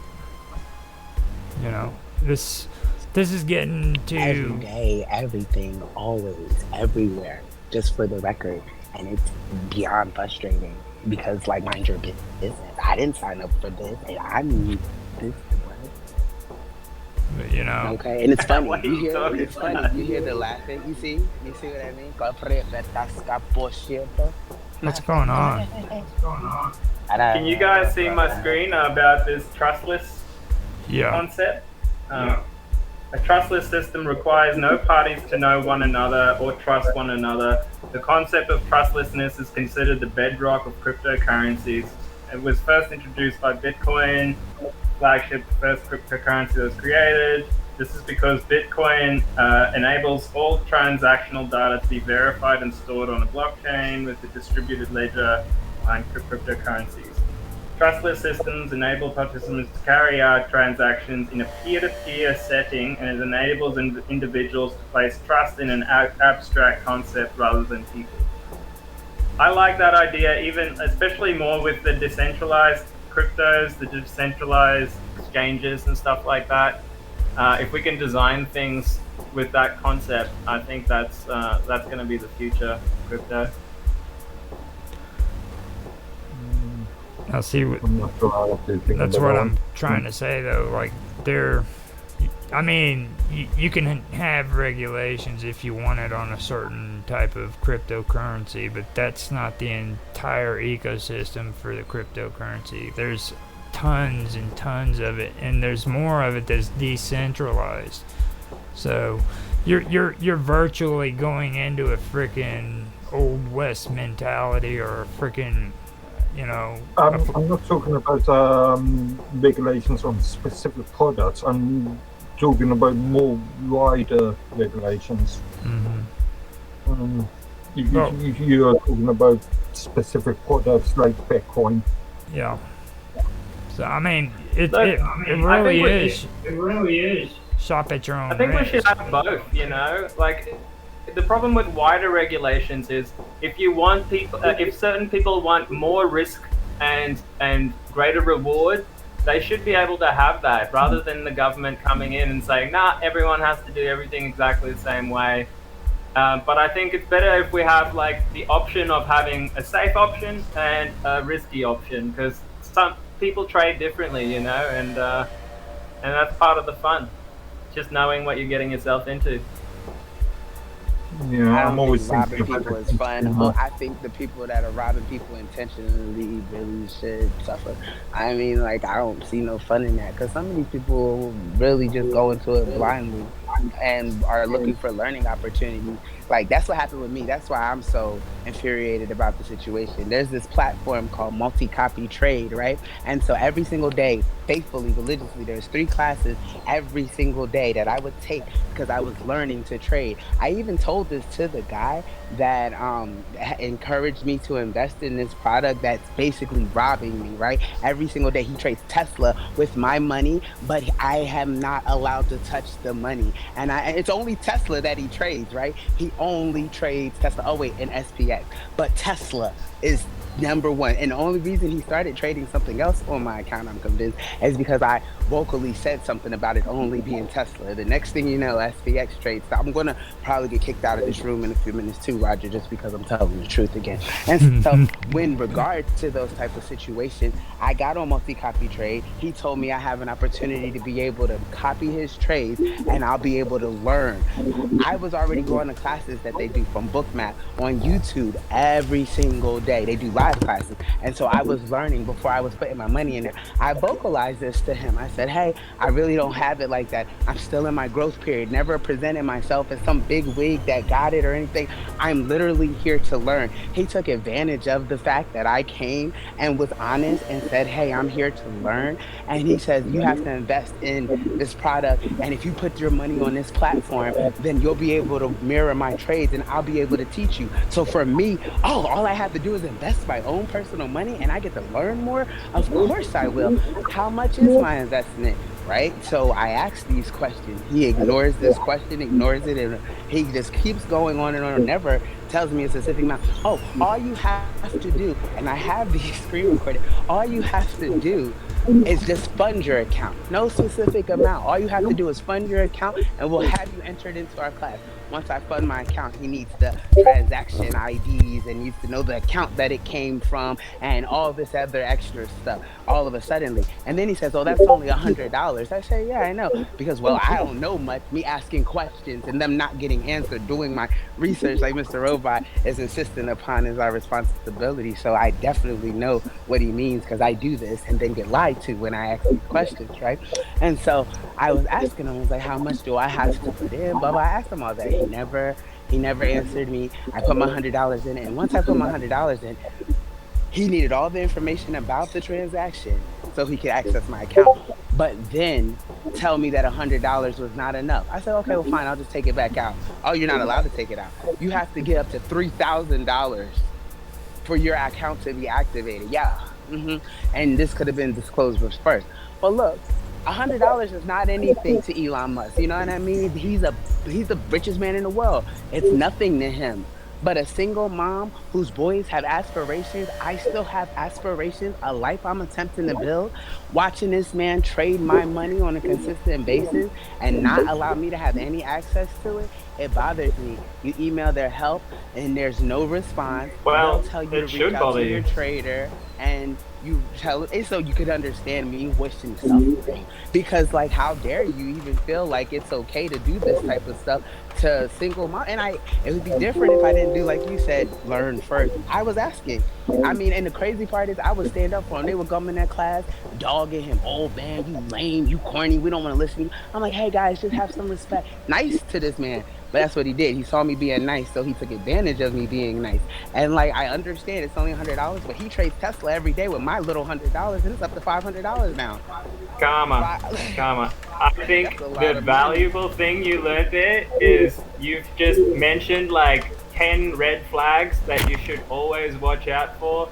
This is getting to Every day, everything, always, everywhere, just for the record. And it's beyond frustrating because, like, mind your business. I didn't sign up for this, and I need this. Okay, and it's funny. It's funny. You hear the laughing. You see what I mean? what's going on? Can you guys see my screen about this trustless concept? A trustless system requires no parties to know one another or trust one another. The concept of trustlessness is considered the bedrock of cryptocurrencies. It was first introduced by Bitcoin, flagship, the first cryptocurrency that was created. This is because Bitcoin enables all transactional data to be verified and stored on a blockchain with a distributed ledger behind cryptocurrencies. Trustless systems enable participants to carry out transactions in a peer-to-peer setting, and it enables individuals to place trust in an abstract concept rather than people. I like that idea, especially more with the decentralized cryptos, the decentralized exchanges and stuff like that. If we can design things with that concept, I think that's going to be the future of crypto. Now, see, that's what I'm trying to say, though. Like, you can have regulations if you want it on a certain type of cryptocurrency, but that's not the entire ecosystem for the cryptocurrency. There's tons and tons of it, and there's more of it that's decentralized. So you're virtually going into a freaking old west mentality or a freaking, you know, I'm not talking about regulations on specific products. I'm talking about more wider regulations. Um, well, you are talking about specific products like Bitcoin. yeah. So I mean, it Look, it, it I really think we, is. It really is. Shop at your I own think we should risk. have both. You know, like the problem with wider regulations is if you want people, if certain people want more risk and greater reward, they should be able to have that rather than the government coming in and saying, "Nah, everyone has to do everything exactly the same way." But I think it's better if we have like the option of having a safe option and a risky option because some people trade differently, you know, and that's part of the fun, just knowing what you're getting yourself into. Yeah, I I'm don't think always thinking robbing about people the is fun. consumer. I think the people that are robbing people intentionally really should suffer. I mean, like, I don't see no fun in that because some of these people really just go into it blindly and are looking for learning opportunities. Like, that's what happened with me. That's why I'm so infuriated about the situation. There's this platform called Multi Copy Trade, right? And so every single day, faithfully, religiously, there's 3 classes every single day that I would take because I was learning to trade. I even told this to the guy that encouraged me to invest in this product that's basically robbing me, right? Every single day he trades Tesla with my money, but I am not allowed to touch the money. And it's only Tesla that he trades, right? He only trades Tesla. Oh wait, and SPX. But Tesla is number one. And the only reason he started trading something else on my account, I'm convinced, is because I vocally said something about it only being Tesla. The next thing you know, SPX trades. So I'm gonna probably get kicked out of this room in a few minutes too, Roger, just because I'm telling the truth again. And so, when regards to those type of situations, I got on multi-copy trade. He told me I have an opportunity to be able to copy his trades, and I'll be able to learn. I was already going to classes that they do from Bookmap on YouTube every single day. They do live classes. And so I was learning before I was putting my money in there. I vocalized this to him. I said, hey, I really don't have it like that. I'm still in my growth period, never presenting myself as some big wig that got it or anything. I'm literally here to learn. He took advantage of the fact that I came and was honest and said, hey, I'm here to learn. And he says, you have to invest in this product. And if you put your money on this platform, then you'll be able to mirror my trades and I'll be able to teach you. So for me, all I have to do is invest my own personal money and I get to learn more. Of course I will. How much is my investment? Right? So I ask these questions. He ignores this question, ignores it, and he just keeps going on and never tells me a specific amount. Oh, all you have to do, and I have these screen recorded, all you have to do is just fund your account. No specific amount. All you have to do is fund your account and we'll have you entered into our class. Once I fund my account, he needs the transaction IDs and needs to know the account that it came from and all this other extra stuff all of a suddenly. And then he says, oh, that's only $100. I say, yeah, I know. Because, well, I don't know much. Me asking questions and them not getting answered, doing my research like Mr. Robot is insistent upon is our responsibility. So I definitely know what he means because I do this and then get lied to when I ask these questions, right? And so I was asking him, I was like, how much do I have to put in? Blah, blah. I asked him all that. He never answered me. I put my $100 in it. And once I put my $100 in, he needed all the information about the transaction so he could access my account. But then tell me that $100 was not enough. I said, okay, well, fine, I'll just take it back out. Oh, you're not allowed to take it out. You have to get up to $3,000 for your account to be activated. Yeah. And this could have been disclosed first. But look, $100 is not anything to Elon Musk. You know what I mean? He's the richest man in the world. It's nothing to him. But a single mom whose boys have aspirations, I still have aspirations, a life I'm attempting to build. Watching this man trade my money on a consistent basis and not allow me to have any access to it, it bothers me. You email their help and there's no response. Well, They'll tell you to it should reach out bother to your you. trader and you tell it so you could understand me wishing suffering. Because like, how dare you even feel like it's okay to do this type of stuff to single mom? And it would be different if I didn't do like you said, learn first. I was asking. I mean, and the crazy part is I would stand up for him. They would come in that class, dogging him. Oh man, you lame, you corny. We don't want to listen to you. I'm like, hey guys, just have some respect. Nice to this man. But that's what he did. He saw me being nice, so he took advantage of me being nice. And like, I understand it's only $100, but he trades Tesla every day with my little $100, and it's up to $500 now. Karma, karma. I think the valuable thing you learned there is you've just mentioned like 10 red flags that you should always watch out for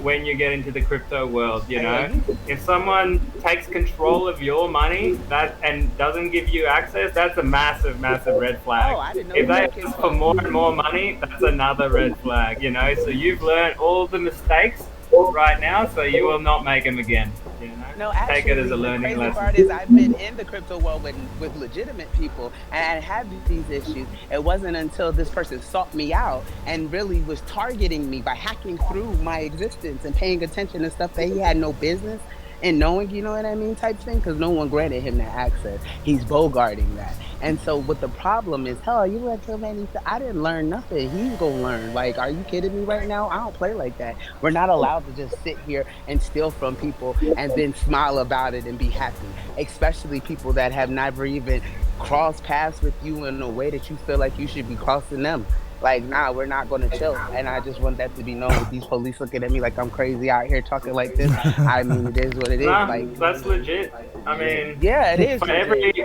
when you get into the crypto world. You know, if someone takes control of your money and doesn't give you access, that's a massive, massive red flag. Oh, I didn't know if they that ask for more and more money, that's another red flag. You know, so you've learned all the mistakes right now, so you will not make them again. You know? No, actually, take it as a learning the crazy lesson. part is I've been in the crypto world with legitimate people, and I had these issues. It wasn't until this person sought me out and really was targeting me by hacking through my existence and paying attention to stuff that he had no business and knowing, you know what I mean, type thing, because no one granted him that access. He's bogarting that. And so what the problem is, hell, you let so many, I didn't learn nothing. He's gonna learn. Like, are you kidding me right now? I don't play like that. We're not allowed to just sit here and steal from people and then smile about it and be happy, especially people that have never even crossed paths with you in a way that you feel like you should be crossing them. Like, nah, we're not going to chill. And I just want that to be known with these police looking at me like I'm crazy out here talking like this. I mean, it is what it is. Nah, like, that's legit. I mean, yeah, it is. For every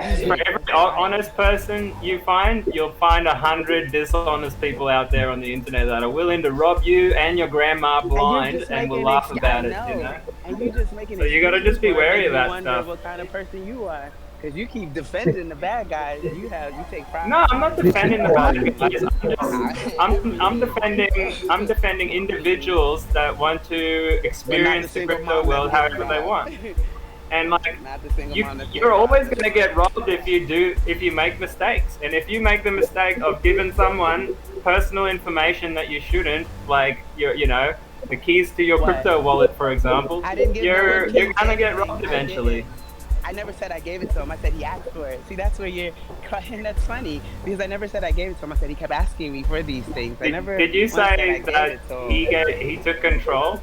honest person you find, you'll find 100 dishonest people out there on the internet that are willing to rob you and your grandma blind and will laugh about it. You know? And you're just making so you got to just be wary of that stuff. What kind of person you are. Because you keep defending the bad guys. You take pride. No, I'm not defending the bad guys. I'm defending individuals that want to experience the crypto world however they want. And like, you're always going to get robbed if you make mistakes. And if you make the mistake of giving someone personal information that you shouldn't, like the keys to your crypto wallet, for example, you're gonna get robbed eventually. I never said I gave it to him. I said he asked for it. See, that's where you're. And that's funny because I never said I gave it to him. I said he kept asking me for these things. Did you say that he took control?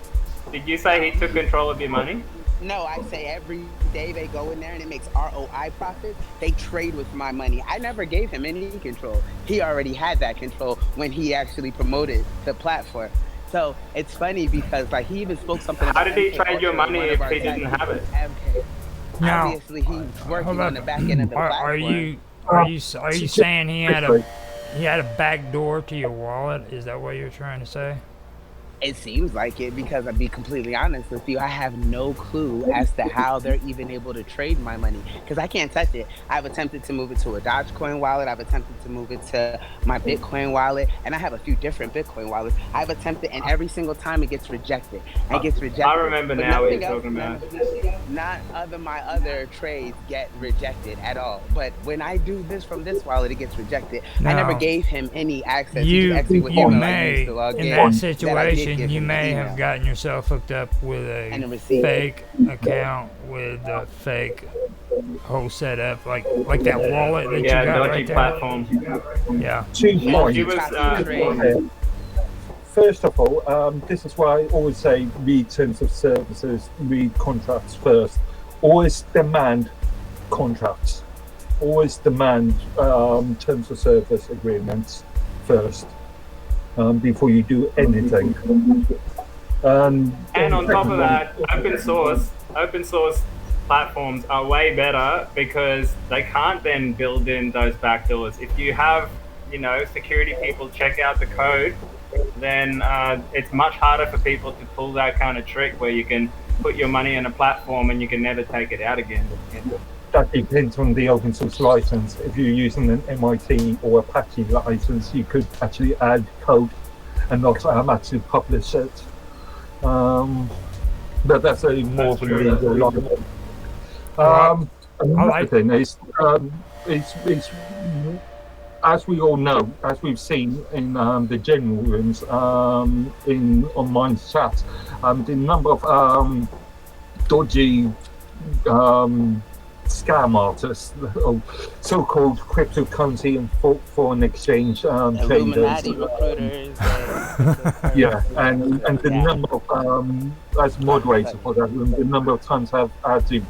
Did you say he took control of your money? No, I say every day they go in there and it makes ROI profits. They trade with my money. I never gave him any control. He already had that control when he actually promoted the platform. So it's funny because like he even spoke something about. How did he trade your money if he didn't have it? Now, obviously he's working on the back end of the platform. Are you saying he had a back door to your wallet? Is that what you're trying to say? It seems like it because I'll be completely honest with you. I have no clue as to how they're even able to trade my money because I can't touch it. I've attempted to move it to a Dogecoin wallet. I've attempted to move it to my Bitcoin wallet, and I have a few different Bitcoin wallets. I've attempted, and every single time it gets rejected. It gets rejected. I remember now what you're talking about. My other trades get rejected at all. But when I do this from this wallet, it gets rejected. I never gave him any access. You may, in that situation, you may have gotten yourself hooked up with a fake account with a fake whole setup, like that wallet that you got dodgy right there. Platform. Yeah. 2 points. First of all, this is why I always say read terms of services, read contracts first. Always demand contracts. Always demand terms of service agreements first. Before you do anything. And on top of that, open source platforms are way better because they can't then build in those backdoors. If you have, security people check out the code, then it's much harder for people to pull that kind of trick where you can put your money in a platform and you can never take it out again. That depends on the open source license. If you're using an MIT or Apache license, you could actually add code and not actually publish it. But that's a more of a legal line. Another thing is as we all know, as we've seen in the general rooms, in online chats, the number of dodgy scam artists, or so-called cryptocurrency and foreign exchange Illuminati traders. recruiters. Yeah, and the number of, as moderator for that room, the number of times I've had to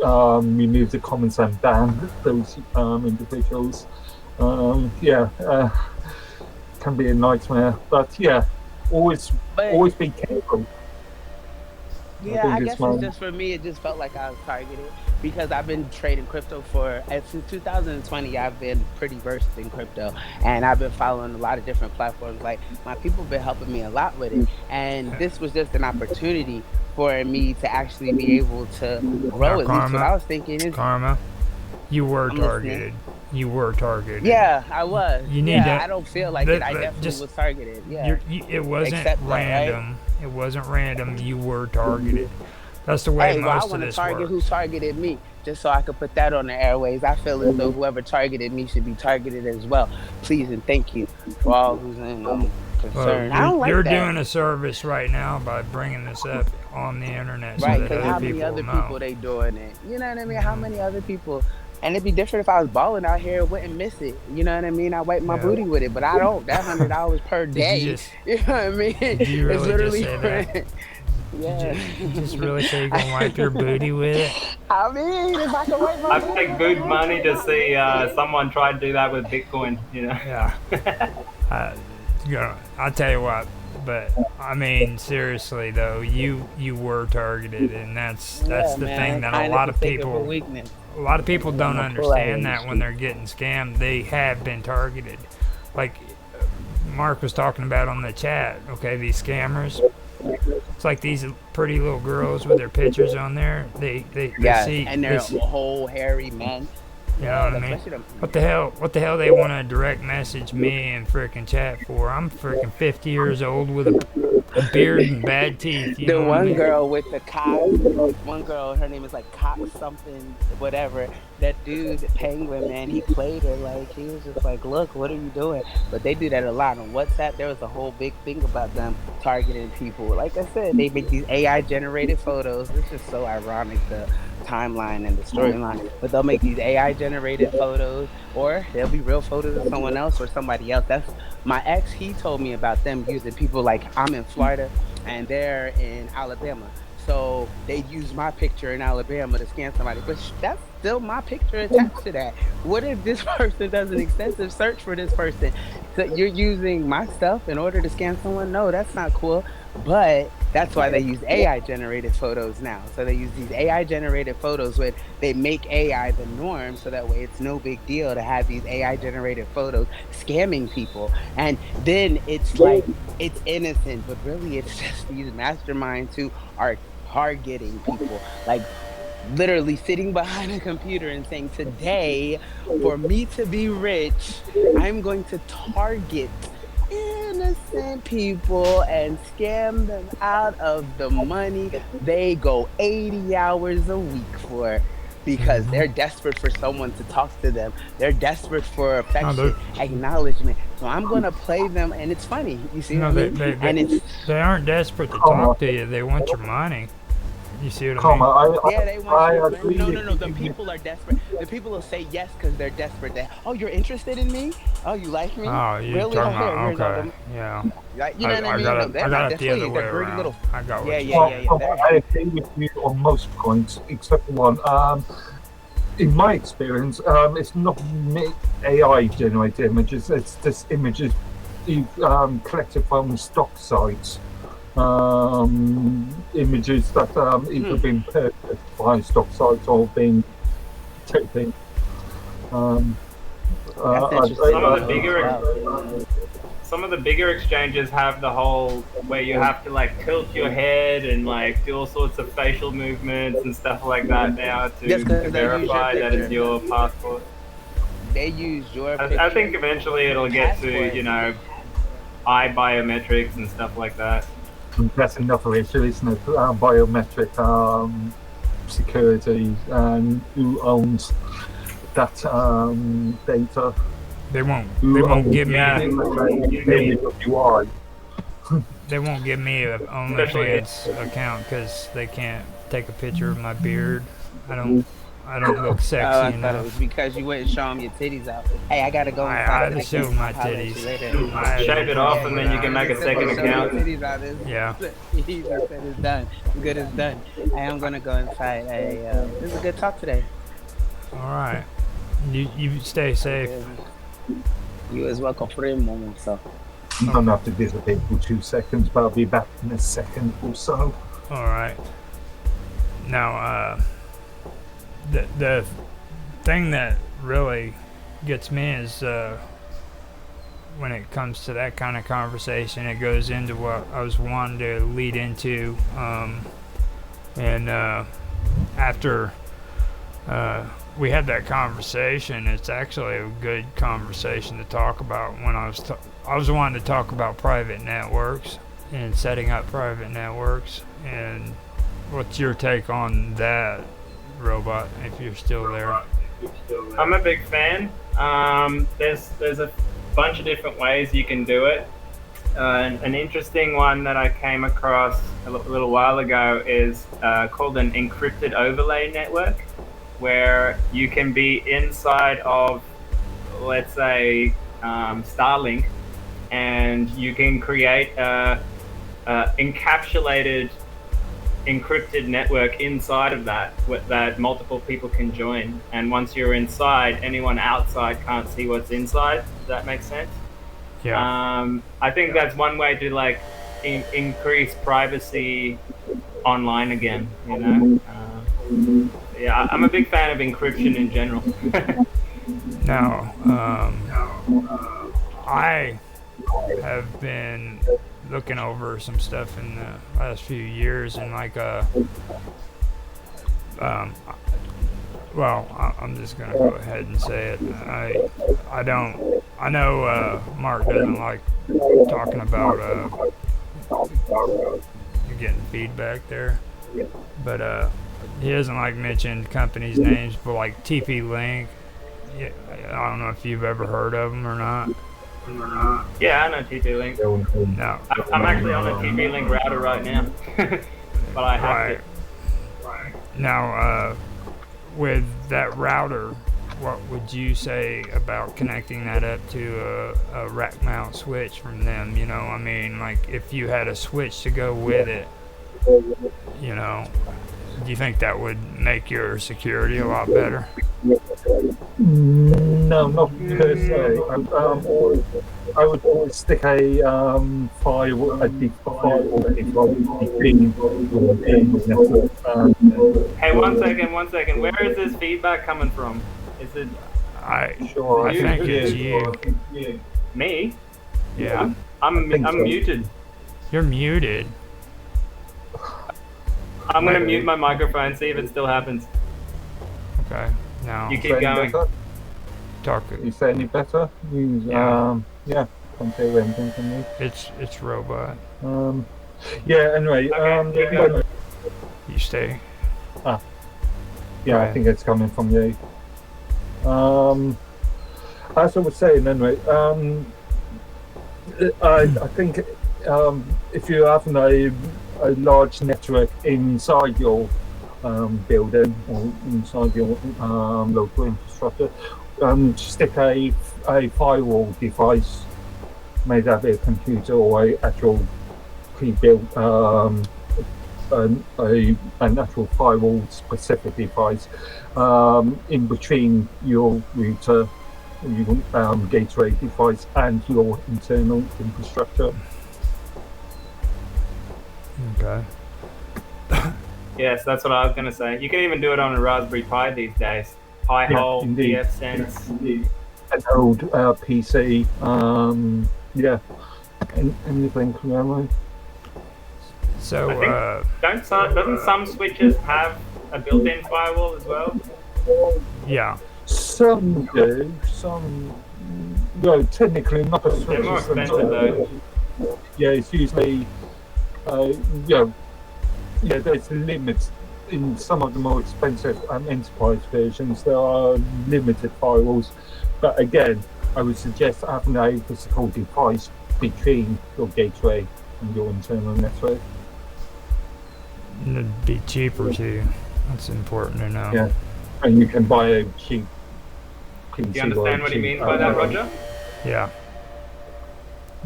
remove the comments and ban those individuals. Can be a nightmare. But yeah, always be careful. Yeah, I guess it's just for me. It just felt like I was targeted because I've been trading crypto since 2020. I've been pretty versed in crypto, and I've been following a lot of different platforms. Like my people have been helping me a lot with it, and this was just an opportunity for me to actually be able to grow. At least what I was thinking is Karma. You were targeted. You were targeted. Yeah, I was. You need to, I don't feel like it. I definitely was targeted. Yeah. It wasn't Except random. Right? It wasn't random. You were targeted. That's the way most I want of to this target works. who targeted me, just so I could put that on the airways. I feel as though whoever targeted me should be targeted as well. Please and thank you for all who's in concern. I don't like you're that. doing a service right now by bringing this up on the internet, right? Because how many other people they doing it? You know what I mean? How many other people? And it'd be different if I was balling out here, wouldn't miss it. You know what I mean? I wipe my booty with it, but I don't. That $100 per day. You know what I mean? Did you really it's literally just say that? Yeah. You just really say you can wipe your booty with it? I mean, if I can wipe my I'd pay good money to see someone try to do that with Bitcoin, you know? Yeah. I'll tell you what, but I mean, seriously though, you were targeted, and that's the thing that a lot of people don't understand, that when they're getting scammed, they have been targeted. Like Mark was talking about on the chat, okay, these scammers. It's like these pretty little girls with their pictures on there. They see, and they're whole hairy men. You know what I mean? What the hell they want to direct message me and frickin' chat for? I'm frickin' 50 years old with a beard and bad teeth. The one girl with the cock, one girl, her name is like Cock something, whatever. That dude, Penguin, man, he played her like, he was just like, look, what are you doing? But they do that a lot on WhatsApp. There was a whole big thing about them targeting people. Like I said, they make these AI generated photos. It's just so ironic, the timeline and the storyline. But they'll make these AI generated photos, or they'll be real photos of someone else or somebody else. That's my ex. He told me about them using people like, I'm in Florida and they're in Alabama. So they use my picture in Alabama to scam somebody, but that's still my picture attached to that. What if this person does an extensive search for this person? So you're using my stuff in order to scam someone? No, that's not cool. But that's why they use AI generated photos now. So they use these AI generated photos where they make AI the norm, so that way it's no big deal to have these AI generated photos scamming people. And then it's like, it's innocent, but really it's just these masterminds who are targeting people, like literally sitting behind a computer and saying, today, for me to be rich, I'm going to target innocent people and scam them out of the money they go 80 hours a week for, because they're desperate for someone to talk to them. They're desperate for affection, acknowledgement. So I'm going to play them, and it's funny. You see what I mean? They aren't desperate to talk to you. They want your money. You see what I mean? Yeah, they want you. No. The people are desperate. The people will say yes because they're desperate. Oh, you're interested in me? Oh, you like me? Oh, you really? talking about, okay. Yeah. Like, you know what I mean? I got it the other way around. I got what you I agree with you on most points, except for one. In my experience, it's not AI generated images. It's just images you've collected from stock sites. Images that either been purchased by stock sites or been taken. Some of the bigger exchanges have the whole where you have to like tilt your head and like do all sorts of facial movements and stuff like that now to verify that it's your passport. They use your picture. I think eventually it'll get to, you know, eye biometrics and stuff like that. That's another issue, isn't it? Biometric security and who owns that data. They won't give me. Yeah. UI. They won't give me a OnlyFans account because they can't take a picture of my beard. I don't look sexy Oh, I thought it enough. was because you wouldn't show them your titties out. Hey, I gotta go I inside. had to show my titties. Shave it off and then you can make a second account. Yeah. He just said it's done. Good is done. I am gonna go inside. Hey, this is a good talk today. All right. You stay safe. You as well, confirm moment. So. I'm gonna have to disappear for 2 seconds, but I'll be back in a second or so. All right. Now, the thing that really gets me is when it comes to that kind of conversation, it goes into what I was wanting to lead into, and after we had that conversation, it's actually a good conversation to talk about. When I was wanting to talk about private networks and setting up private networks. And what's your take on that, Robot, if you're still there? I'm a big fan. There's a bunch of different ways you can do it. An interesting one that I came across a little while ago is called an encrypted overlay network, where you can be inside of, let's say, Starlink, and you can create a encapsulated encrypted network inside of that multiple people can join. And once you're inside, anyone outside can't see what's inside. Does that make sense? Yeah. I think that's one way to like increase privacy online again, you know? Yeah, I'm a big fan of encryption in general. Now, I have been looking over some stuff in the last few years, and like I'm just gonna go ahead and say it. I know Mark doesn't like talking about you're getting feedback there, but he doesn't like mention companies' names, but like TP-Link. Yeah, I don't know if you've ever heard of them or not. Yeah, I know TP-Link. No. I'm actually on a TP-Link router right now, but I have to. Now, with that router, what would you say about connecting that up to a rack mount switch from them? You know, I mean, like if you had a switch to go with it, you know, do you think that would make your security a lot better? No, not per se. I would always stick a firewall, a deep firewall between Hey, one second. Where is this feedback coming from? Is it? I think it's you. Me? Yeah. I'm muted. You're muted. I'm gonna mute my microphone, see if it still happens. Okay. Now You keep going. talk. You say any better? Yeah, can't hear anything from me. It's Robot. Yeah. Anyway, Okay, keep going. You stay. Yeah, I think it's coming from you. As I was saying, anyway, I think if you're having a large network inside your building or inside your local infrastructure, stick a firewall device, may that be a computer or a actual pre-built an actual firewall specific device in between your router, your gateway device and your internal infrastructure. Okay. Yes, that's what I was gonna say. You can even do it on a Raspberry Pi these days. Pi-hole, indeed. DF-Sense. An old PC, anything really. So Doesn't some switches have a built-in firewall as well? yeah. Some do, some. No, technically not a switch. They're more expensive though. Yeah, it's usually. There's limits in some of the more expensive enterprise versions. There are limited firewalls, but again, I would suggest having a physical device between your gateway and your internal network. And it'd be cheaper too. That's important to know. Yeah, and you can buy a cheap PC. Do you understand what he means by that, Roger? Yeah.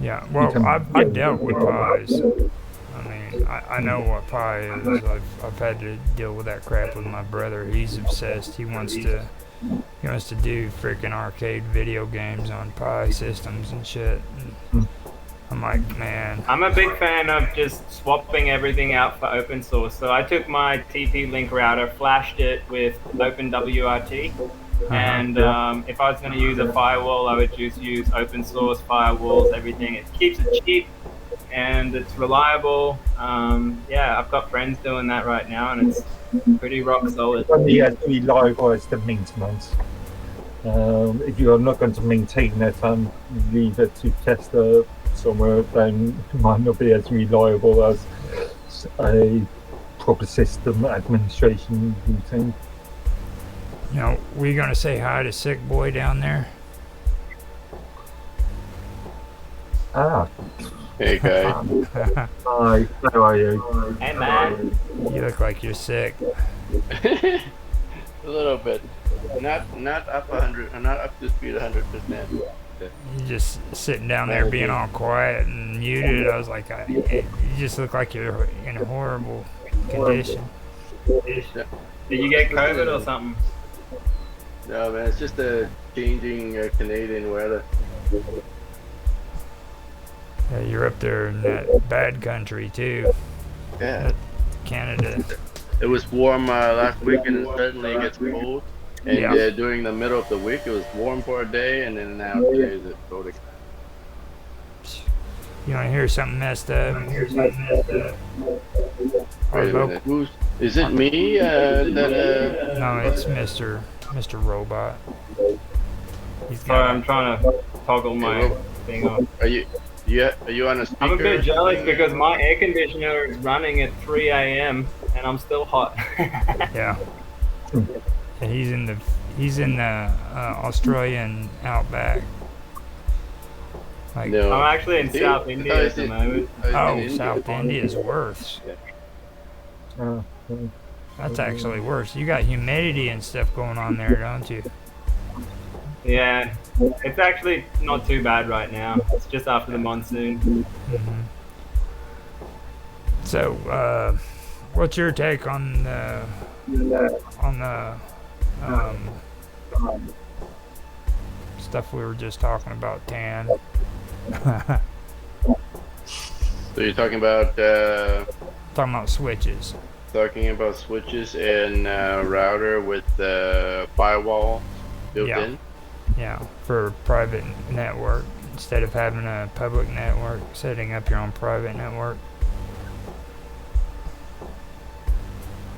Yeah. Well, I've dealt with pies. I mean, I know what pie is. I've had to deal with that crap with my brother. He's obsessed. He wants to do freaking arcade video games on Pi systems and shit. And I'm like, man. I'm a big fan of just swapping everything out for open source. So I took my TP-Link router, flashed it with OpenWRT, and if I was going to use a firewall, I would just use open source firewalls, everything. It keeps it cheap, and it's reliable. Yeah, I've got friends doing that right now, and it's pretty rock solid. Only as reliable as the maintenance. If you are not going to maintain it and leave it to tester somewhere, then it might not be as reliable as a proper system administration routine. You know, we gonna say hi to Sick Boy down there? Ah. Hey guys. Hi, how are you? Hey man. You look like you're sick. A little bit. Not up 100. Not up to speed 100%. You just sitting down there being all quiet and muted. I was like, you just look like you're in a horrible condition. Did you get COVID or something? No man, it's just a changing Canadian weather. Yeah, you're up there in that bad country too. Yeah. Canada. It was warm last week and then suddenly it gets cold. And during the middle of the week, it was warm for a day, and then now today it's cold again. You want to hear something messed up? Wait a minute. Is it me? No, it's Mr. Robot. Sorry, I'm trying to toggle my thing on. Are you on a speaker? I'm a bit jealous because my air conditioner is running at 3 a.m. and I'm still hot. Yeah. And he's in the Australian outback. Like, no. I'm actually in South India at the moment. Oh, South India's worse. That's actually worse. You got humidity and stuff going on there, don't you? Yeah, it's actually not too bad right now. It's just after the monsoon. Mm-hmm. So, what's your take on the stuff we were just talking about, Tan? So you're talking about switches. Talking about switches and router with firewall built in. Yeah, for private network instead of having a public network, setting up your own private network.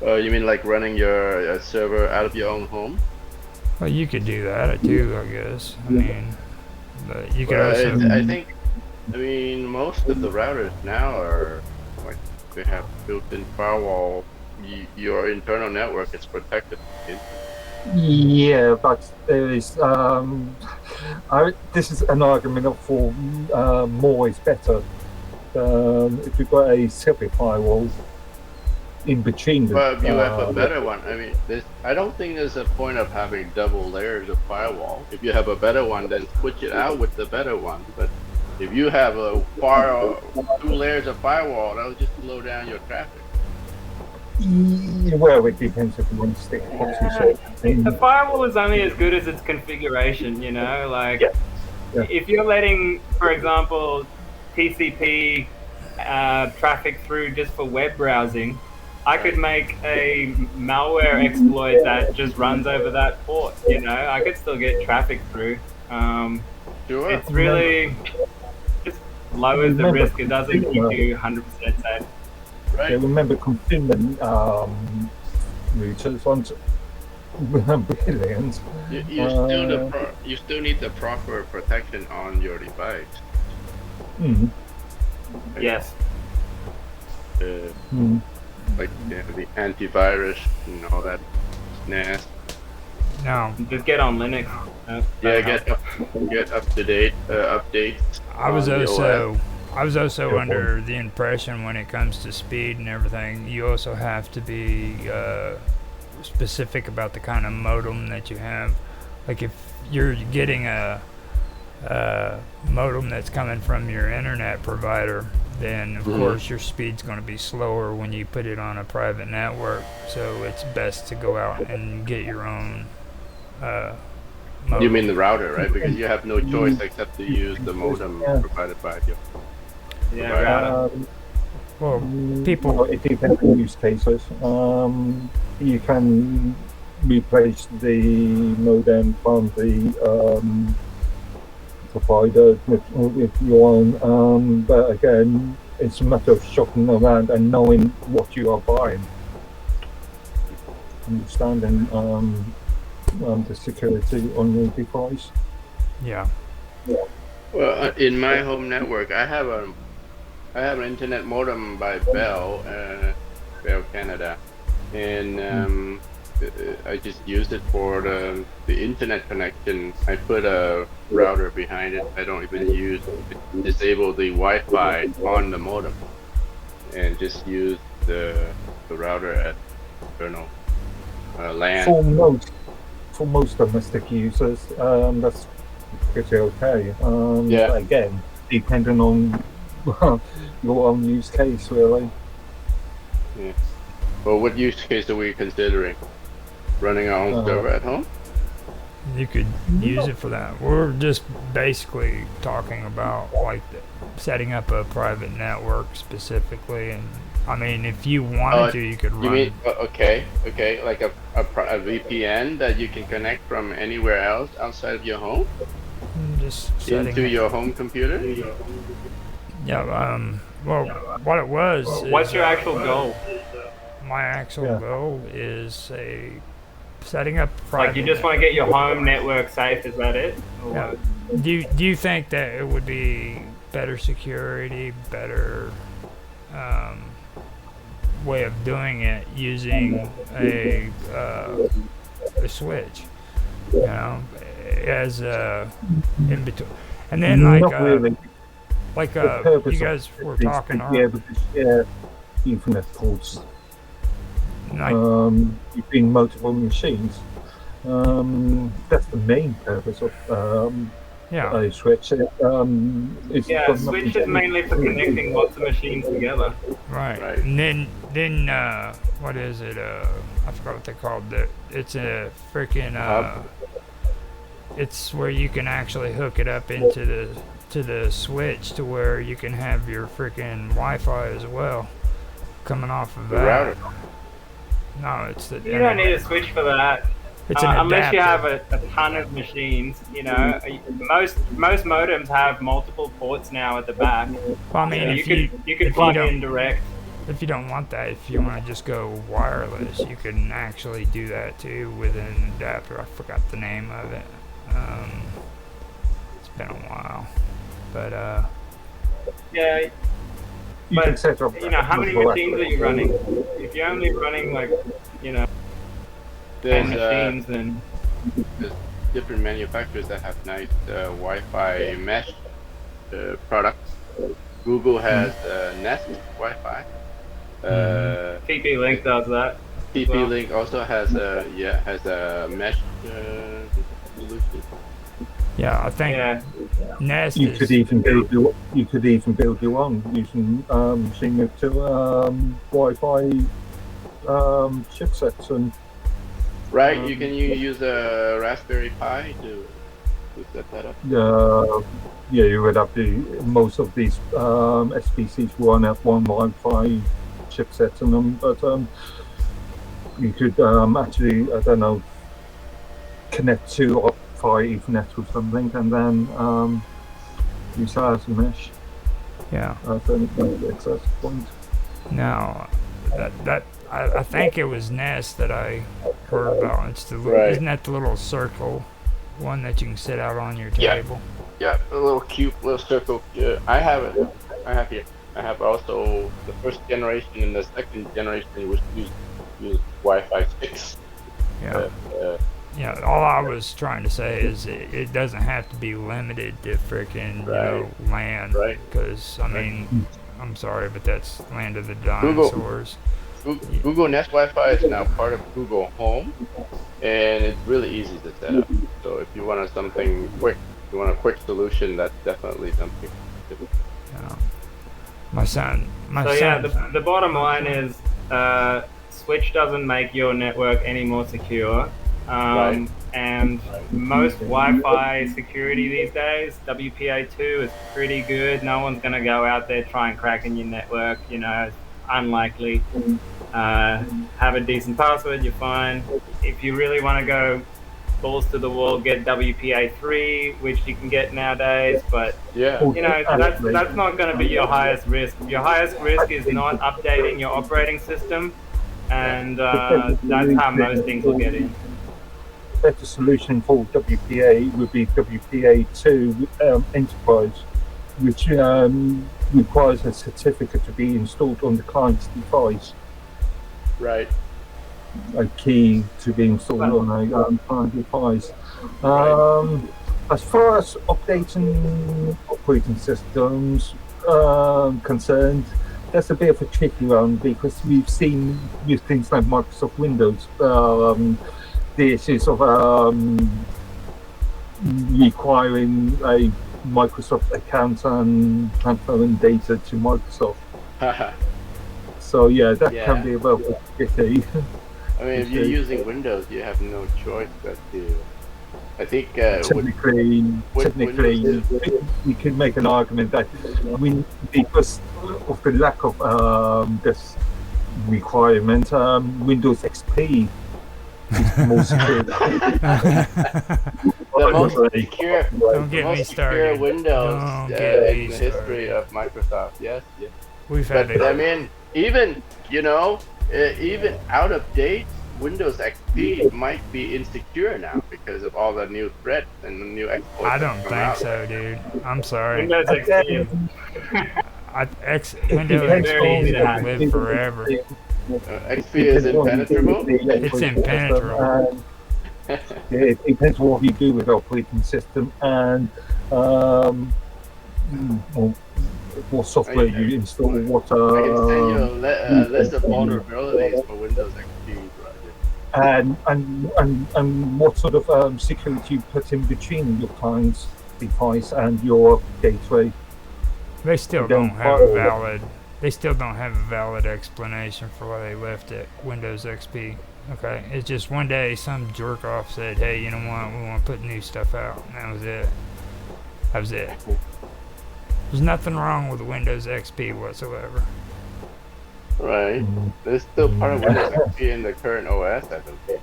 You mean like running your server out of your own home? Well, you could do that too, I guess. I mean, but you could also. I mean, most of the routers now are like they have built-in firewall. Your internal network is protected. Yeah, but there is. This is an argument for more is better. If you've got a separate firewall in between them. But if you have a better one, I mean, I don't think there's a point of having double layers of firewall. If you have a better one, then switch it out with the better one. But if you have two layers of firewall, that'll just slow down your traffic. Well, it depends if you want to stick proxies. The firewall is only as good as its configuration, you know? Like, if you're letting, for example, TCP traffic through just for web browsing, I could make a malware exploit that just runs over that port, you know? I could still get traffic through. Sure. It's really just lowers the risk. It doesn't keep you 100% safe. Right. Yeah, remember consumer routers on billions. You still need the proper protection on your device. Mm. Yes. Like the antivirus and all that nasty. No, Just get on Linux. Yeah, That helps. get up to date updates. I was on the also I was also Good under the impression when it comes to speed and everything, you also have to be specific about the kind of modem that you have. Like if you're getting a modem that's coming from your internet provider, then of course your speed's going to be slower when you put it on a private network. So it's best to go out and get your own modem. You mean the router, right? Because you have no choice except to use the modem Yeah. provided by you. Yeah, Right. router. Well, well, people. it depends on use cases. You can replace the modem from the provider if you want, but again, it's a matter of shopping around and knowing what you are buying, understanding the security on your device. Yeah. Well, in my home network, I have an internet modem by Bell, Bell Canada, and I just used it for the internet connection. I put a router behind it. I don't even disable the Wi-Fi on the modem, and just use the router at LAN. For most domestic users, that's pretty okay. Yeah. But again, depending on your own use case, really. Yeah. Well, what use case are we considering? Running our own server at home? You could use it for that. We're just basically talking about like setting up a private network specifically, and I mean, if you wanted to, you could run. You mean okay, like a VPN that you can connect from anywhere else outside of your home Just setting into it. your home computer? Yeah. Well, what it was. What's is, your actual goal? My actual Yeah. goal is setting up private. Like, you just want to get your home network safe? Is that it? Or Yeah. what? Do you think that it would be better security, better way of doing it using a switch, you know, as in between, and then Not really. like The purpose you guys of were it is talking to be able to share Ethernet ports like between multiple machines. That's the main purpose of yeah. a switch. It's Yeah, got nothing Switch to is do- mainly for connecting lots of machines together. Right. Right. And then what is it? I forgot what they called it. It's a freaking Hub? it's where you can actually hook it up into the switch to where you can have your freaking Wi-Fi as well coming off of The that. router. No, it's the You don't need a switch for that. it's an Unless you have adapter. a ton of machines, you know. Most modems have multiple ports now at the back. Well, I mean, So if you could if plug don't- in direct. if you don't want that, if you want to just go wireless, you can actually do that too with an adapter. I forgot the name of it. It's been a while, but Yeah, You but, can set up. you know, how many multiple machines are you running? If you're only running like, you know, 10 There's machines, then different manufacturers that have nice Wi-Fi mesh products. Google has Nest Wi-Fi. TP-Link does that. TP-Link also has a mesh solution. yeah, I think Yeah. Nest You is could even build your own using machine with two Wi-Fi chipsets and Right, you can use a Raspberry Pi to set that up. yeah, you would have to. Most of these SPCs run have one Wi-Fi chipset in them, but you could actually, I don't know, connect to via Ethernet or something, and then use that as a mesh yeah. as an access point. No, I think it was Nest that I heard about. It's the Right. isn't that the little circle one that you can sit out on your Yeah. table? Yeah, a little cute little circle. I have it. I have here. I have also the first generation and the second generation, which use Wi-Fi 6. Yeah. Yeah, all I was trying to say is it doesn't have to be limited to freaking land. Right. Because I mean, I'm sorry, but that's land of the Google. dinosaurs. Google Nest Wi-Fi is now part of Google Home, and it's really easy to set up. So if you want something quick, you want a quick solution, that's definitely something to do. Yeah. My son. The bottom line is Switch doesn't make your network any more secure. And most Wi-Fi security these days, WPA2 is pretty good. No one's going to go out there try and crack in your network. You know, it's unlikely. Have a decent password, you're fine. If you really want to go balls to the wall, get WPA3, which you can get nowadays. But you know, that's not going to be your highest risk. Your highest risk is not updating your operating system, and that's how most things will get in. Better solution for WPA would be WPA2 Enterprise, which requires a certificate to be installed on the client's device. Right. A key to be installed on a client device. As far as updating operating systems concerned, that's a bit of a tricky one because we've seen with things like Microsoft Windows. The issues of requiring a Microsoft account and transferring data to Microsoft. So that can be a bit tricky. I mean, if you're using Windows, you have no choice but to. I think technically, you could make an argument that because of the lack of this requirement, Windows XP. More secure. The most secure Windows in the history of Microsoft. Yes. We've had it. I mean, even even out of date, Windows XP might be insecure now because of all the new threats and the new exploits. I don't think so, dude. I'm sorry. Windows XP Windows XP is gonna live forever. XP is impenetrable? It's impenetrable. It depends on what you do with the operating system and what software you install. What I can send you a list of vulnerabilities for Windows XP, Roger. And what sort of security you put in between your client's device and your gateway. They still don't have a valid. They still don't have a valid explanation for why they left it Windows XP. Okay, it's just one day some jerk off said, "Hey, you know what? We want to put new stuff out." And that was it. There's nothing wrong with Windows XP whatsoever. Right. It's still part of Windows XP in the current OS, I think.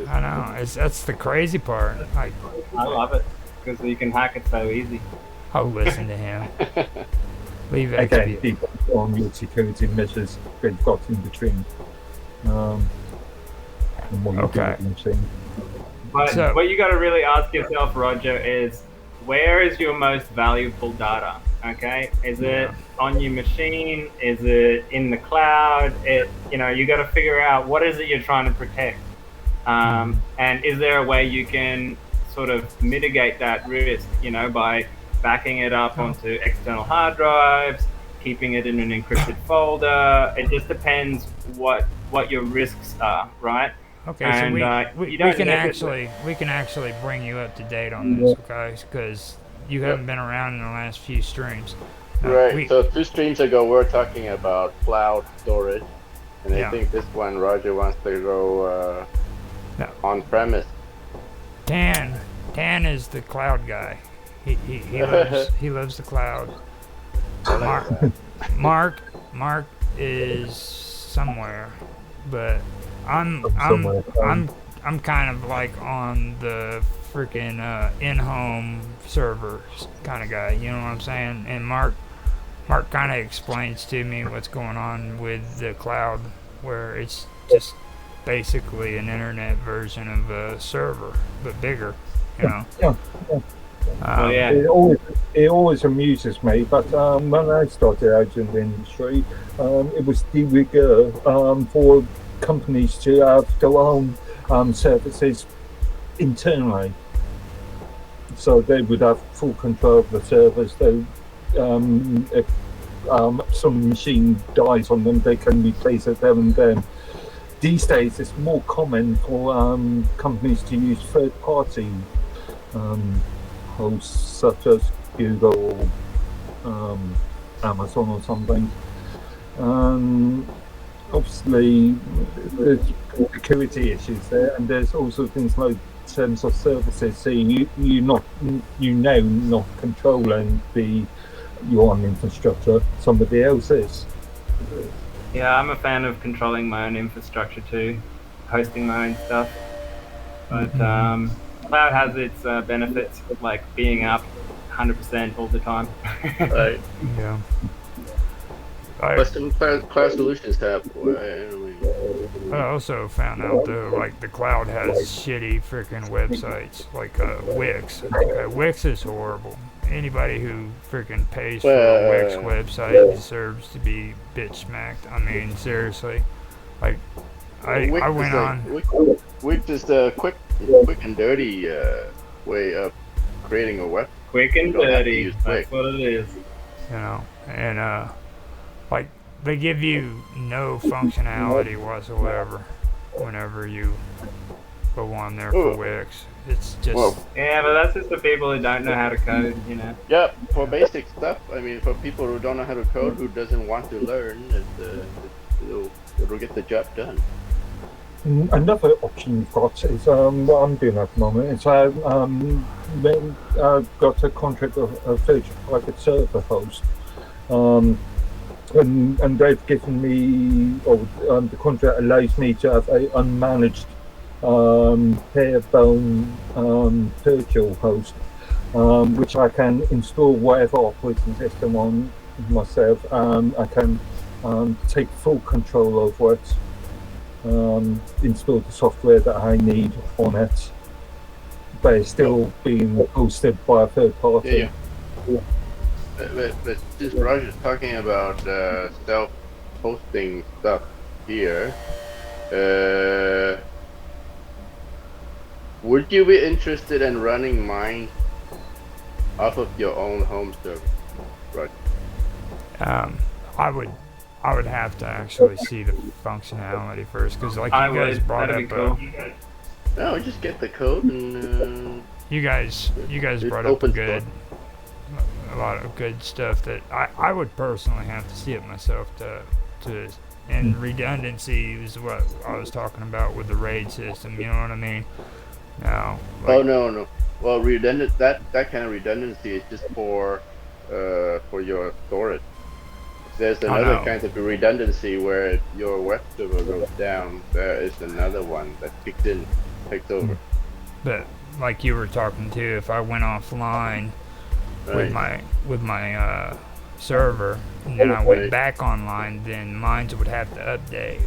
I know. That's the crazy part. I love it because you can hack it so easy. Oh, listen to him. Leave XP. Again, people on your security measures they've got in between. But what you got to really ask yourself, Roger, is where is your most valuable data? Okay, is it on your machine? Is it in the cloud? You got to figure out what is it you're trying to protect, and is there a way you can sort of mitigate that risk? By backing it up onto external hard drives, keeping it in an encrypted folder. It just depends what your risks are, right? Okay, and, so we can actually bring you up to date on this, guys, because you haven't been around in the last few streams. Right. So 2 streams ago, we were talking about cloud storage, and I think this one Roger wants to go on premise. Dan is the cloud guy. He loves the cloud. Mark is somewhere, but I'm kind of like on the freaking in-home servers kind of guy. You know what I'm saying? And Mark kind of explains to me what's going on with the cloud, where it's just basically an internet version of a server, but bigger. It always amuses me, but when I started out in the industry, it was de rigueur for companies to have their own services internally. So they would have full control of the servers. They, if some machine dies on them, they can replace it there and then. These days, it's more common for companies to use third-party hosts, such as Google or Amazon or something. Obviously, there's security issues there, and there's also things like terms of services. So you now not controlling your own infrastructure. Somebody else is. Yeah, I'm a fan of controlling my own infrastructure too, hosting my own stuff. But cloud has its benefits, like being up 100% all the time. Right. Yeah. But some cloud solutions have. I also found out though, like the cloud has shitty freaking websites, like Wix. Wix is horrible. Anybody who freaking pays for a Wix website deserves to be bitch smacked. I mean, seriously. Like, I went on. Wix is the quick and dirty way of creating a web. Quick and dirty. That's what it is. You know, and like they give you no functionality whatsoever whenever you go on there for Wix. It's just yeah, but that's just for people who don't know how to code, you know. Yeah, for basic stuff. I mean, for people who don't know how to code, who doesn't want to learn, it'll get the job done. Another option you've got is what I'm doing at the moment. Is I've got a contract of a virtual private server host, and they've given me, the contract allows me to have a unmanaged bare-bone virtual host, which I can install whatever operating system on myself. I can take full control over it, install the software that I need on it, but it's still being hosted by a third party. Yeah. But since Raj is talking about self-hosting stuff here, would you be interested in running mine off of your own home server, Raj? I would have to actually see the functionality first, because like you guys brought up, no, just get the code and you guys brought up a lot of good stuff that I would personally have to see it myself to and redundancy is what I was talking about with the RAID system. You know what I mean? Now. Like, no. Well, that kind of redundancy is just for your storage. There's another kind of redundancy where if your web server goes down, there is another one that takes over. But like you were talking to, if I went offline with my server and then I went back online, then mine would have to update.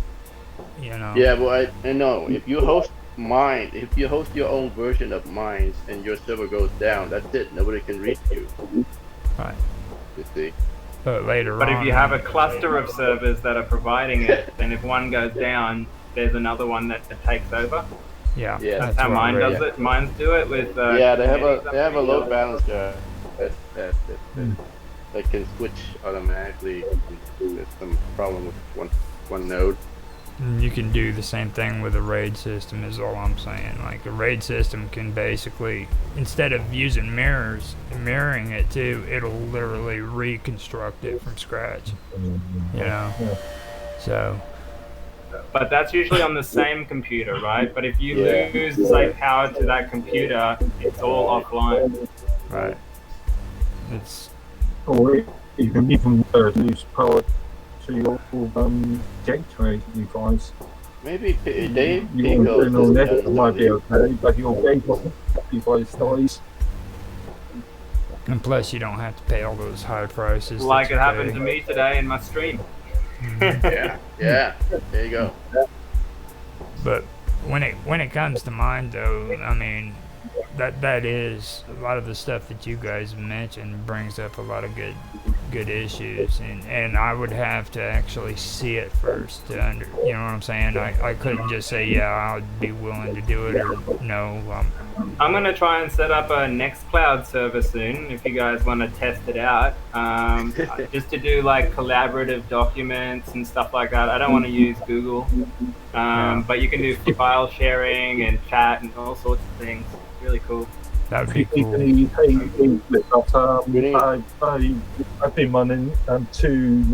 You know. Yeah, well, I know if you host your own version of mine and your server goes down, that's it. Nobody can reach you. Right. You see. But later But on, if you have a cluster of servers that are providing it, then if one goes down, there's another one that takes over. Yeah, That's how mine does it. Mines do it with. They have a load balancer that can switch automatically. There's some problem with one node. You can do the same thing with a RAID system, is all I'm saying. Like a RAID system can basically, instead of using mirroring it too, it'll literally reconstruct it from scratch. You know? So. But that's usually on the same computer, right? But if you lose, say, power to that computer, it's all offline. Right. It's. Or you can even lose power to your gateway device. Maybe Dave might be okay, but your gateway device dies. And plus, you don't have to pay all those high prices. Like it happened to me today in my stream. Yeah. There you go. But when it comes to mine, though, I mean, that is a lot of the stuff that you guys mentioned brings up a lot of good issues, and I would have to actually see it first to under, you know what I'm saying? I couldn't just say yeah I'd be willing to do it or no. I'm gonna try and set up a Nextcloud server soon if you guys want to test it out. Just to do like collaborative documents and stuff like that. I don't want to use Google, but you can do file sharing and chat and all sorts of things. Really cool. That would be cool. I've been running two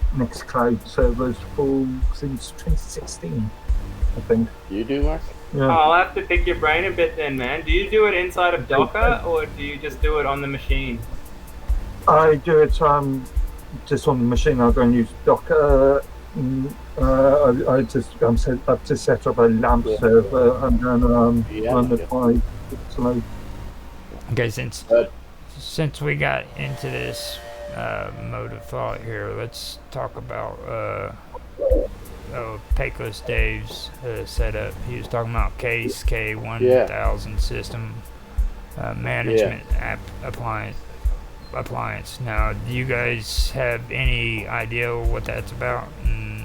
Nextcloud servers since 2016, I think. You do, Mark? Oh, I'll have to pick your brain a bit then, man. Do you do it inside of Docker or do you just do it on the machine? I do it just on the machine. I don't use Docker. I've just set up a LAMP server and then run it by slow. Okay, since we got into this mode of thought here, let's talk about Pecos Dave's setup. He was talking about Case K1000 system management appliance. Now, do you guys have any idea what that's about and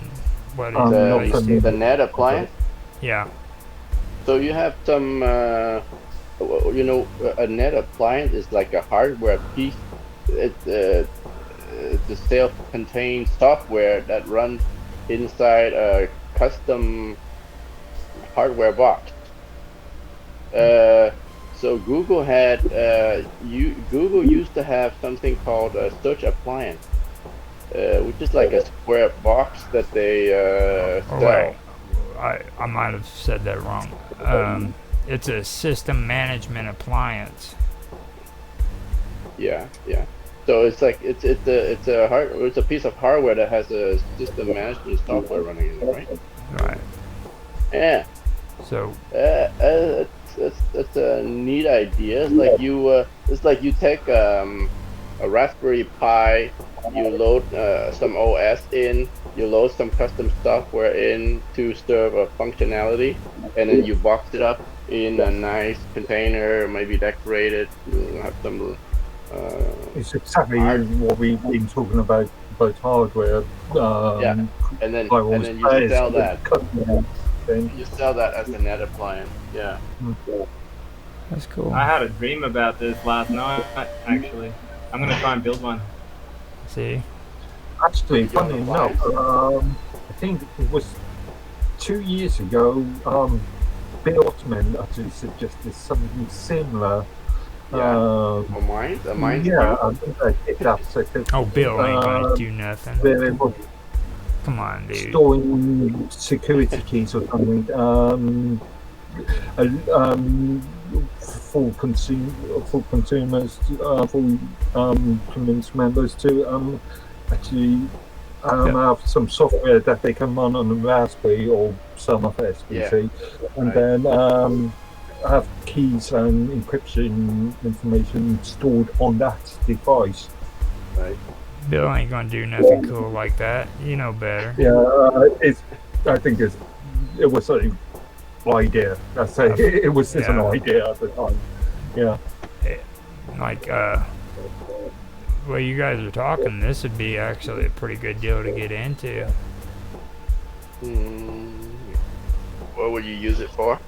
what it relates to? The net appliance? Yeah. So you have some, a net appliance is like a hardware piece. It's the self-contained software that runs inside a custom hardware box. So Google had Google used to have something called a search appliance, which is like a square box that they sell. Wait, I might have said that wrong. It's a system management appliance. Yeah. So it's like it's a piece of hardware that has a system management software running in it, right? Right. Yeah. So it's a neat idea. It's like you take a Raspberry Pi, you load some OS in, you load some custom software in to serve a functionality, and then you box it up in a nice container, maybe decorated. You have some. It's exactly what we've been talking about hardware. And then you sell that. You sell that as a net appliance. Yeah. that's cool. I had a dream about this last night, actually. I'm going to try and build one. See? Actually, funny enough, I think it was 2 years ago, Bill Ottman actually suggested something similar. A mine? Yeah, I think I picked up. Oh, Bill ain't gonna do nothing. Come on, dude. Storing security keys or something. For consumers, for community members to actually have some software that they can run on a Raspberry or some of SPC, and then have keys and encryption information stored on that device. Right. Bill ain't gonna do nothing cool like that. You know better. Yeah, I think it was an idea. I say it was just an idea at the time. Yeah. Like well, you guys are talking. This would be actually a pretty good deal to get into. What would you use it for?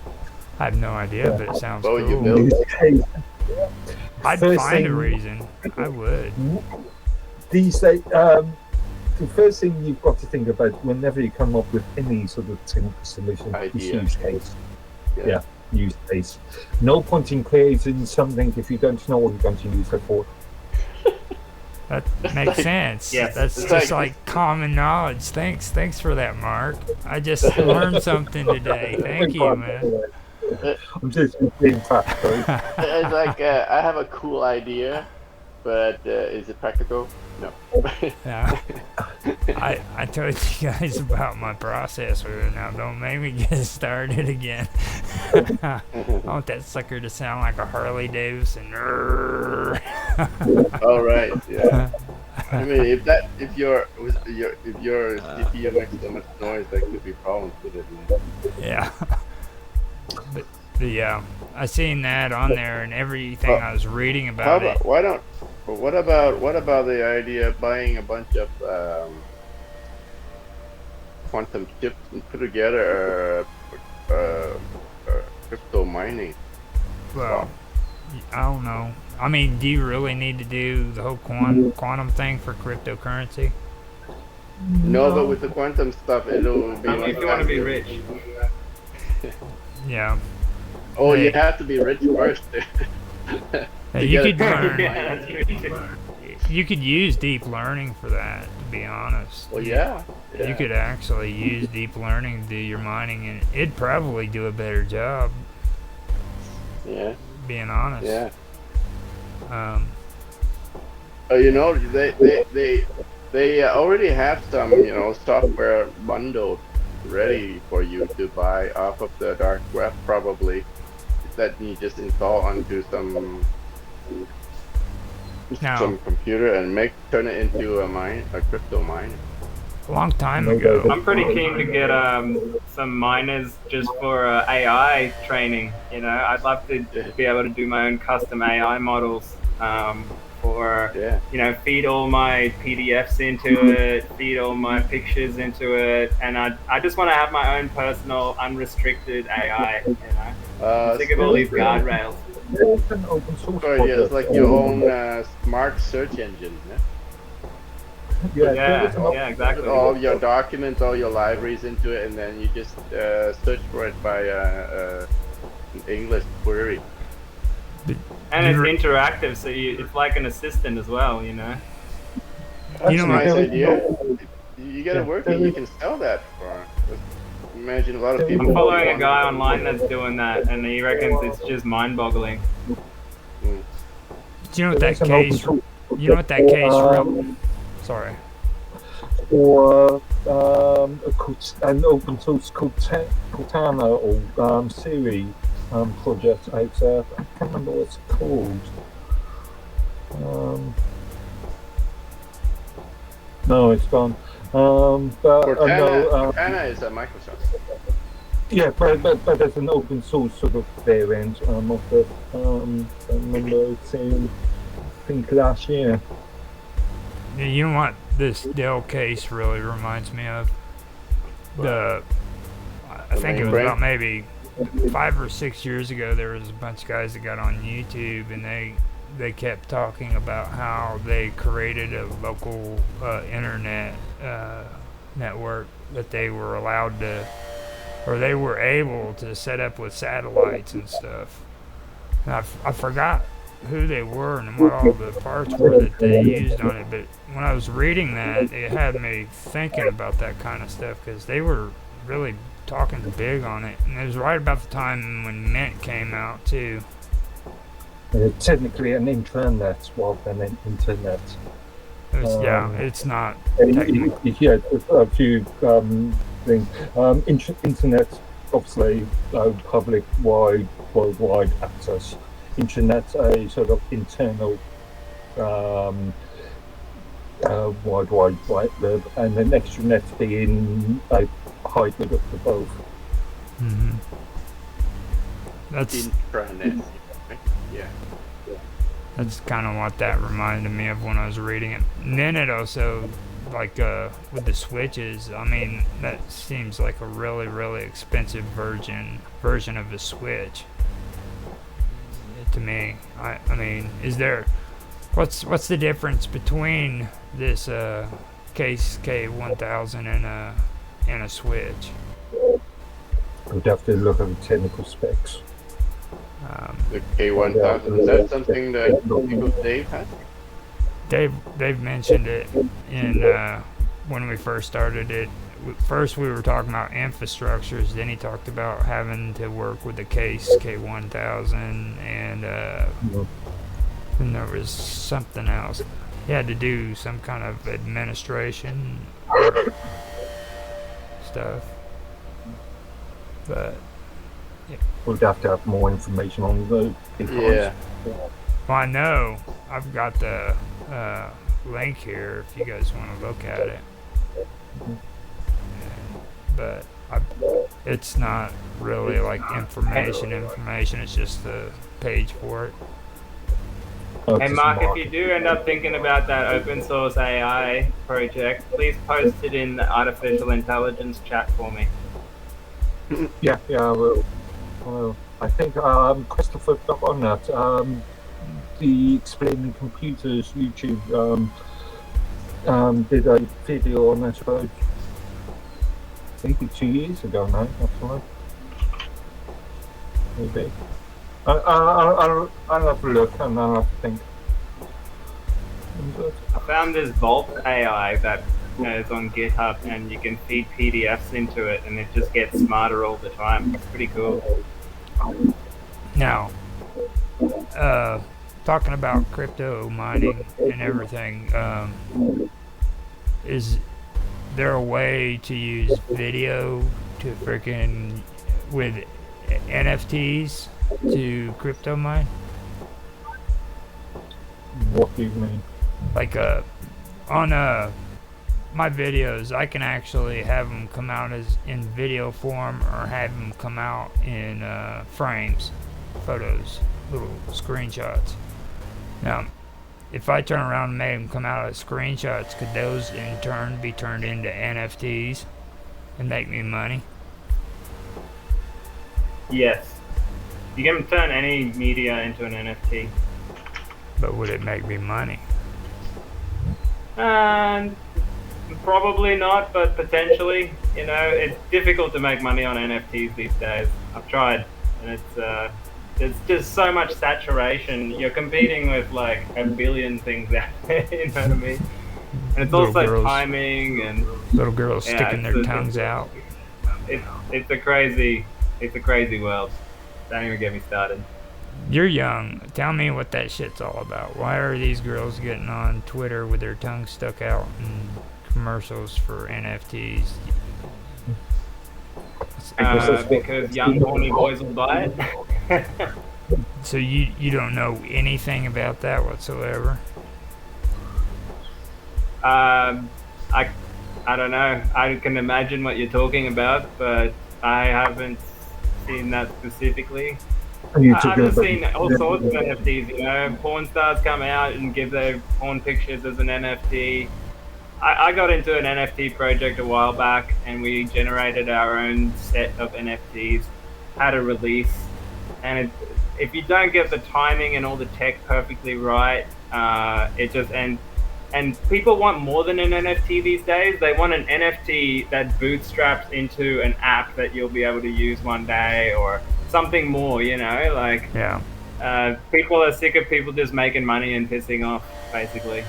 I have no idea, but it sounds What would you cool. build? I'd find a reason. I would. These days, the first thing you've got to think about whenever you come up with any sort of technical solution is use case. Yeah, use case. No point in creating something if you don't know what you're going to use it for. That makes sense. Yes. That's just like common knowledge. Thanks for that, Mark. I just learned something today. Thank you, man. I'm just being practical. It's like I have a cool idea, but is it practical? No. Yeah. I told you guys about my processor. Now don't make me get started again. I want that sucker to sound like a Harley Davidson. All right. Yeah. I mean, if your CPU makes so much noise, there could be problems with it. Yeah. Yeah, I seen that on there, and everything Well, I was reading How about it. about, what about the idea of buying a bunch of quantum chips and put together crypto mining Well, stock? I don't know. I mean, do you really need to do the whole quantum thing for cryptocurrency? No, but with the quantum stuff, it'll be Only much if you want to be faster. rich. Yeah. Oh, you Hey, have to be rich first hey, to you get a could quantum learn. Yeah, miner. that's true too. You could use deep learning for that. To be honest. Well, yeah, You yeah, could actually use deep learning to do your mining, and it'd probably do a better job. yeah, Being honest. yeah. Um, You know, they already have some, software bundled ready for you to buy off of the dark web, probably, that you just install onto now, some computer and turn it into a crypto miner. a long time No, ago. I'm pretty keen to get some miners just for AI training. I'd love to Yeah, be able to do my own custom AI models for yeah. feed all my PDFs into it, feed all my pictures into it, and I just want to have my own personal unrestricted AI. I'm sick of all these guardrails. There's an open source So yeah, it's project. like your own smart search engine. Yeah? Yeah, Yeah, there's an open yeah, Put exactly. all your documents, all your libraries into it, and then you just search for it by an English query. And it's You're- interactive, so it's like an assistant as well. You know That's a what? nice there is idea. no- You get it Yeah, working, there you can sell that for. Imagine a lot of There is people. I'm no- following a want- guy online that's doing that, and he reckons it's just mind-boggling. Mm. Do you know what There's that an open case? source You know what that case? um, Sorry. or an open source Cortana or Siri project out there. I can't remember what it's called. No, it's gone. But I know, Cortana is a Microsoft. yeah, but there's an open source sort of variant of it. I remember seeing, I think last year. Yeah, you know what this Dell case really reminds me of? I The think it was mainframe? about maybe 5 or 6 years ago. There was a bunch of guys that got on YouTube, and they kept talking about how they created a local internet network that they were allowed to, or they were able to set up with satellites and stuff. And I forgot who they were and what all the parts were that they used on it, but when I was reading that, it had me thinking about that kind of stuff, because they were really talking big on it, and it was right about the time when Mint came out too. Technically an intranet rather than an internet. It was, yeah, it's not And technically. yeah, a few things. Internet, obviously, public wide, worldwide access. Internet, a sort of internal, wide web, and then extranet being a hybrid of the both. Hmm. That's Intranet. Right? Yeah. That's kind of what that reminded me of when I was reading it. And then it also, like, with the switches, I mean, that seems like a really, really expensive version of a switch. To me, I mean, what's the difference between this case K1000 and a switch? We'd have to look at the technical specs. The K1000. Is that something that people Dave has? They've mentioned it in when we first started it. First we were talking about infrastructures, then he talked about having to work with the case K1000, and then there was something else. He had to do some kind of administration stuff. But We'd have to have more information on the Yeah. well, I know I've got the link here if you guys want to look at it. But It's not really like information. It's just a page for it. Oh, Hey just Mark, if mark. you do end up thinking about that open source AI project, please post it in the artificial intelligence chat for me. Yeah, I will. Well, I think Christopher got on that. The Explaining Computers YouTube did a video on that about maybe 2 years ago now, actually. Maybe. I'll have a look and I'll have to think. I found this Vault AI that is on GitHub, and you can feed PDFs into it, and it just gets smarter all the time. It's pretty cool. Now, talking about crypto mining and everything, is there a way to use video to freaking with NFTs to crypto mine? What do you mean? Like on my videos, I can actually have them come out as in video form or have them come out in frames, photos, little screenshots. Now, if I turn around and make them come out as screenshots, could those in turn be turned into NFTs and make me money? Yes. You can turn any media into an NFT. But would it make me money? And probably not, but potentially. You know, it's difficult to make money on NFTs these days. I've tried, and it's there's just so much saturation. You're competing with like a billion things out there. You know what I mean? And it's Little also girls. timing and Little girls Yeah, sticking their it's a- tongues out. it's a crazy world. Don't even get me started. You're young. Tell me what that shit's all about. Why are these girls getting on Twitter with their tongues stuck out in commercials for NFTs? Because young horny boys will buy it. So you don't know anything about that whatsoever? I don't know. I can imagine what you're talking about, but I haven't seen that specifically. I've just seen all sorts of NFTs. You know, porn stars come out and give their porn pictures as an NFT. I got into an NFT project a while back, and we generated our own set of NFTs, had a release, and if you don't get the timing and all the tech perfectly right, it just and people want more than an NFT these days. They want an NFT that bootstraps into an app that you'll be able to use one day, or something more, you know, like Yeah. people are sick of people just making money and pissing off, basically.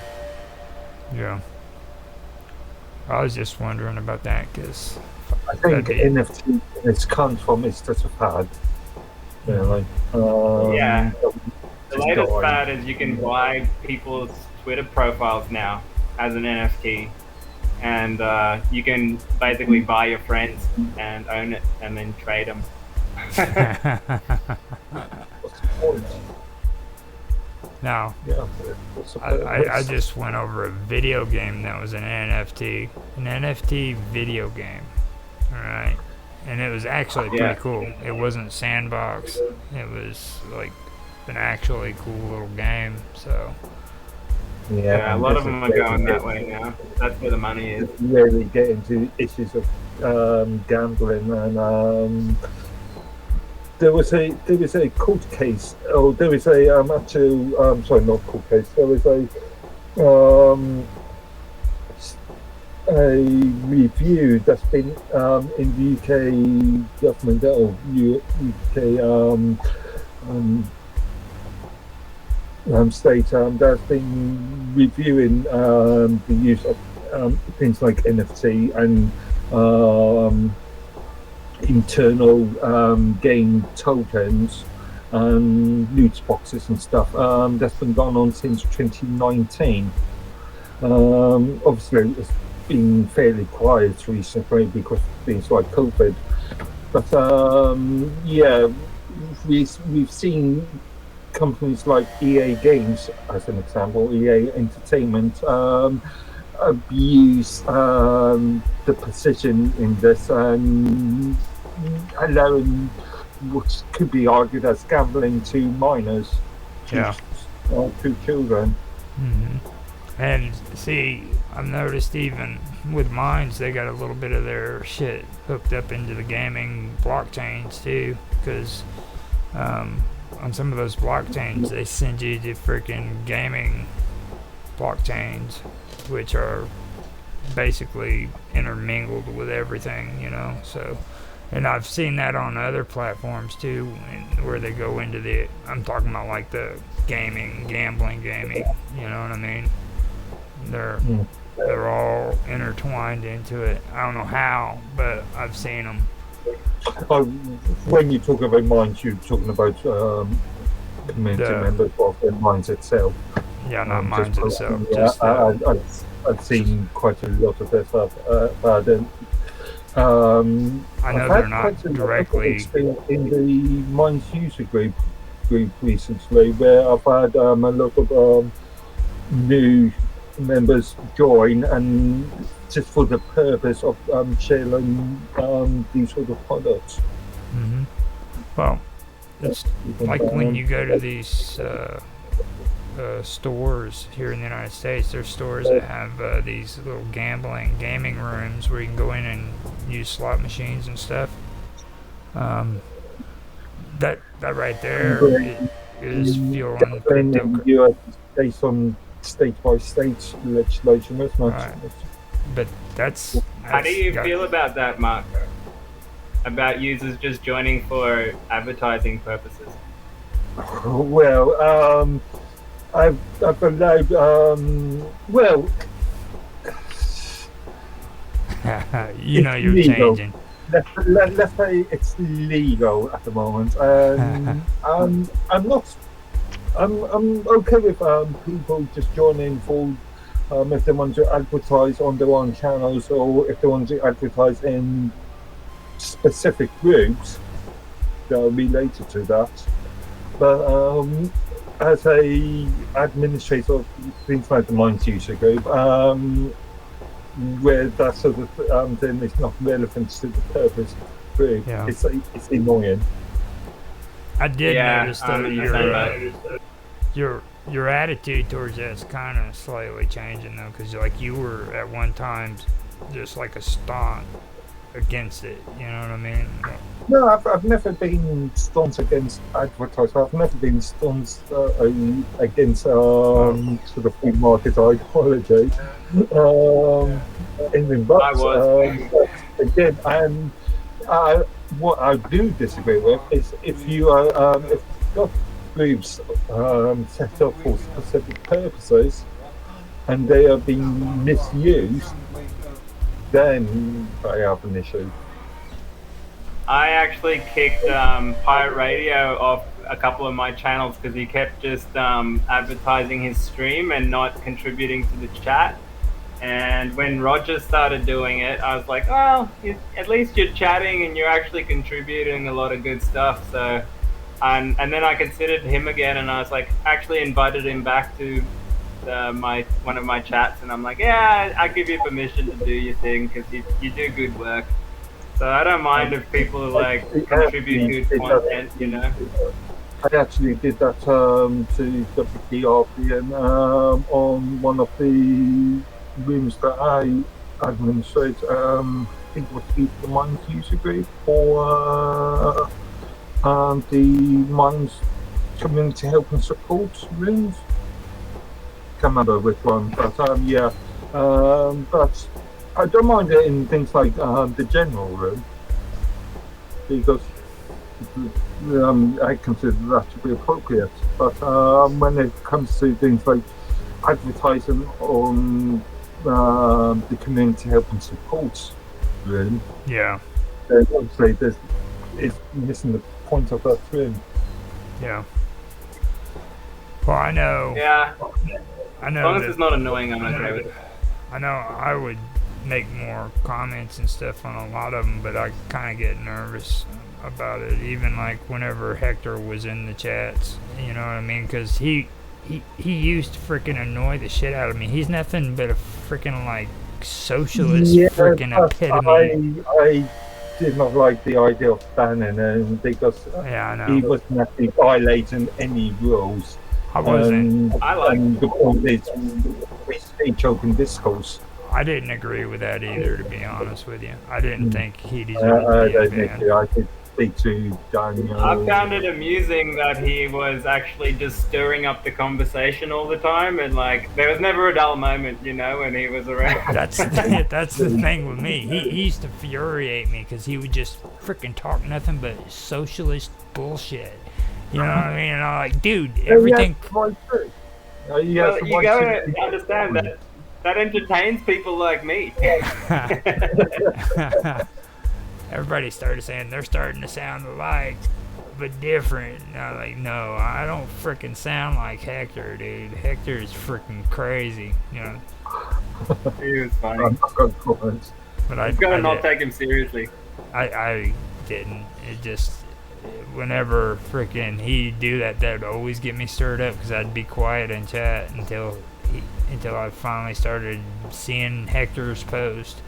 Yeah. I was just wondering about that because I think NFT it's come from it's just a fad. Yeah, like Yeah. The just latest dying. fad is you can buy people's Twitter profiles now as an NFT, and you can basically buy your friends and own it and then trade them. What's the point? now Yeah, what's the point? I just went over a video game that was an NFT video game. All right, and it was actually Yeah. pretty cool. It wasn't sandbox. It was like an actually cool little game. So Yeah, a lot of this them is are going where that way now. That's where the money is. we really get into issues of gambling and there was a court case. Oh, there was a actual sorry, not court case. There was a review that's been in the UK government or UK state that's been reviewing the use of things like NFT and internal game tokens and loot boxes and stuff. That's been going on since 2019. Obviously, it's been fairly quiet recently because of things like COVID. But yeah, we've seen companies like EA Games, as an example, EA Entertainment, abuse the position in this and allowing what could be argued as gambling to minors, Yeah. to children. And see, I've noticed even with mines, they got a little bit of their shit hooked up into the gaming blockchains too, because on some of those blockchains, they send you to freaking gaming blockchains, which are basically intermingled with everything, you know. So, and I've seen that on other platforms too, where they go into the. I'm talking about like the gambling gaming. You know what I mean? They're all intertwined into it. I don't know how, but I've seen them. When you talk about mines, you're talking about community members of the mines itself. Yeah, not mines itself. I've seen quite a lot of their stuff, but I know they're not directly in the mines user group recently, where I've had a lot of new members join, and just for the purpose of sharing these sort of products. Well, it's like when you go to these stores here in the United States. There's stores that have these little gaming rooms where you can go in and use slot machines and stuff. That right there is fueling crypto. Based on state by state legislation, isn't it? Right. But that's how do you feel about that, Mark? About users just joining for advertising purposes? Well, I've allowed, well, you know, you're legal. changing. Let's say it's legal at the moment. I'm okay with people just joining for if they want to advertise on their own channels, or if they want to advertise in specific groups that are related to that. But as a administrator of things like the Minds user group, where that sort of thing is not relevant to the purpose of the group, it's annoying. I did notice though your attitude towards that's kind of slightly changing though, because like you were at one time just like a staunch against it. You know what I mean? No, I've never been staunch against advertising. I've never been staunch against sort of free market ideology. Anything but I was. again, and what I do disagree with is if you are if you've got groups set up for specific purposes and they are being misused, then I have an issue. I actually kicked Pirate Radio off a couple of my channels because he kept just advertising his stream and not contributing to the chat. And when Roger started doing it, I was like, well, at least you're chatting and you're actually contributing a lot of good stuff. So, and then I considered him again, and I was like, actually invited him back to one of my chats, and I'm like, yeah, I give you permission to do your thing because you do good work. So I don't mind if people like contribute good content, you know. I actually did that to WPRPN on one of the rooms that I administrate. I think it was the Minds user group or the Minds community help and support rooms. Can't remember which one, but yeah. But I don't mind it in things like the general room, because I consider that to be appropriate. But when it comes to things like advertising on the community help and support room, then obviously it's missing the point of that room. Yeah. Well, I know. Yeah. I know. As long as it's not annoying, I'm okay with it. I know I would make more comments and stuff on a lot of them, but I kind of get nervous about it. Even like whenever Hector was in the chats, you know what I mean? Because he he used to freaking annoy the shit out of me. He's nothing but a freaking like socialist freaking epitome. I did not like the idea of banning him because Yeah, I he know. wasn't actually violating any rules. I wasn't. And the point is free speech, open discourse. I didn't agree with that either, to be honest with you. I didn't think he I deserved to don't be think banned. I could speak to Daniel. I found it amusing that he was actually just stirring up the conversation all the time, and like there was never a dull moment, you know, when he was around. That's the thing with me. He used to infuriate me because he would just freaking talk nothing but socialist bullshit. You know what I mean? And I'm like, dude, everything. Well, you gotta understand that entertains people like me. Everybody started saying they're starting to sound alike, but different. And I'm like, no, I don't freaking sound like Hector, dude. Hector is freaking crazy, you know. He was funny. I'm not going to comment. But I You've got to not did. take him seriously. I didn't. It just, whenever freaking he'd do that, that would always get me stirred up because I'd be quiet in chat until I finally started seeing Hector's post.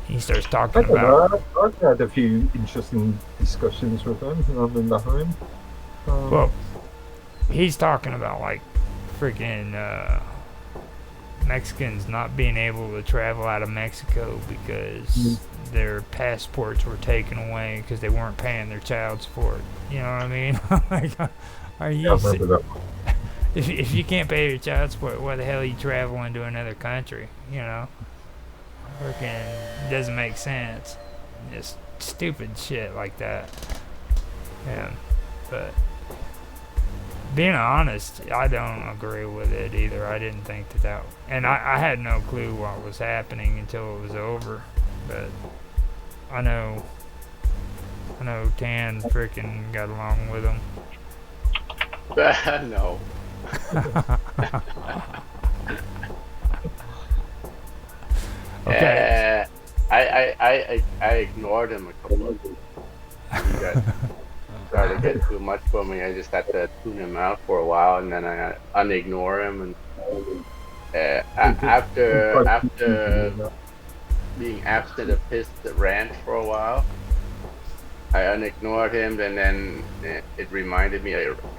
He starts talking about. I've had a few interesting discussions with him when I'm in the home. Well, he's talking about like freaking Mexicans not being able to travel out of Mexico because their passports were taken away because they weren't paying their child support. You know what I mean? Like, are you? I remember that. If you can't pay your child support, why the hell are you traveling to another country? You know, freaking doesn't make sense. Just stupid shit like that. Yeah, but being honest, I don't agree with it either. I didn't think that, and I had no clue what was happening until it was over. But I know Tan freaking got along with him. No. Okay. I ignored him a couple of times. You guys started to get too much for me. I just had to tune him out for a while, and then I unignore him. And after being absent of his rant for a while, I unignored him, and then it reminded me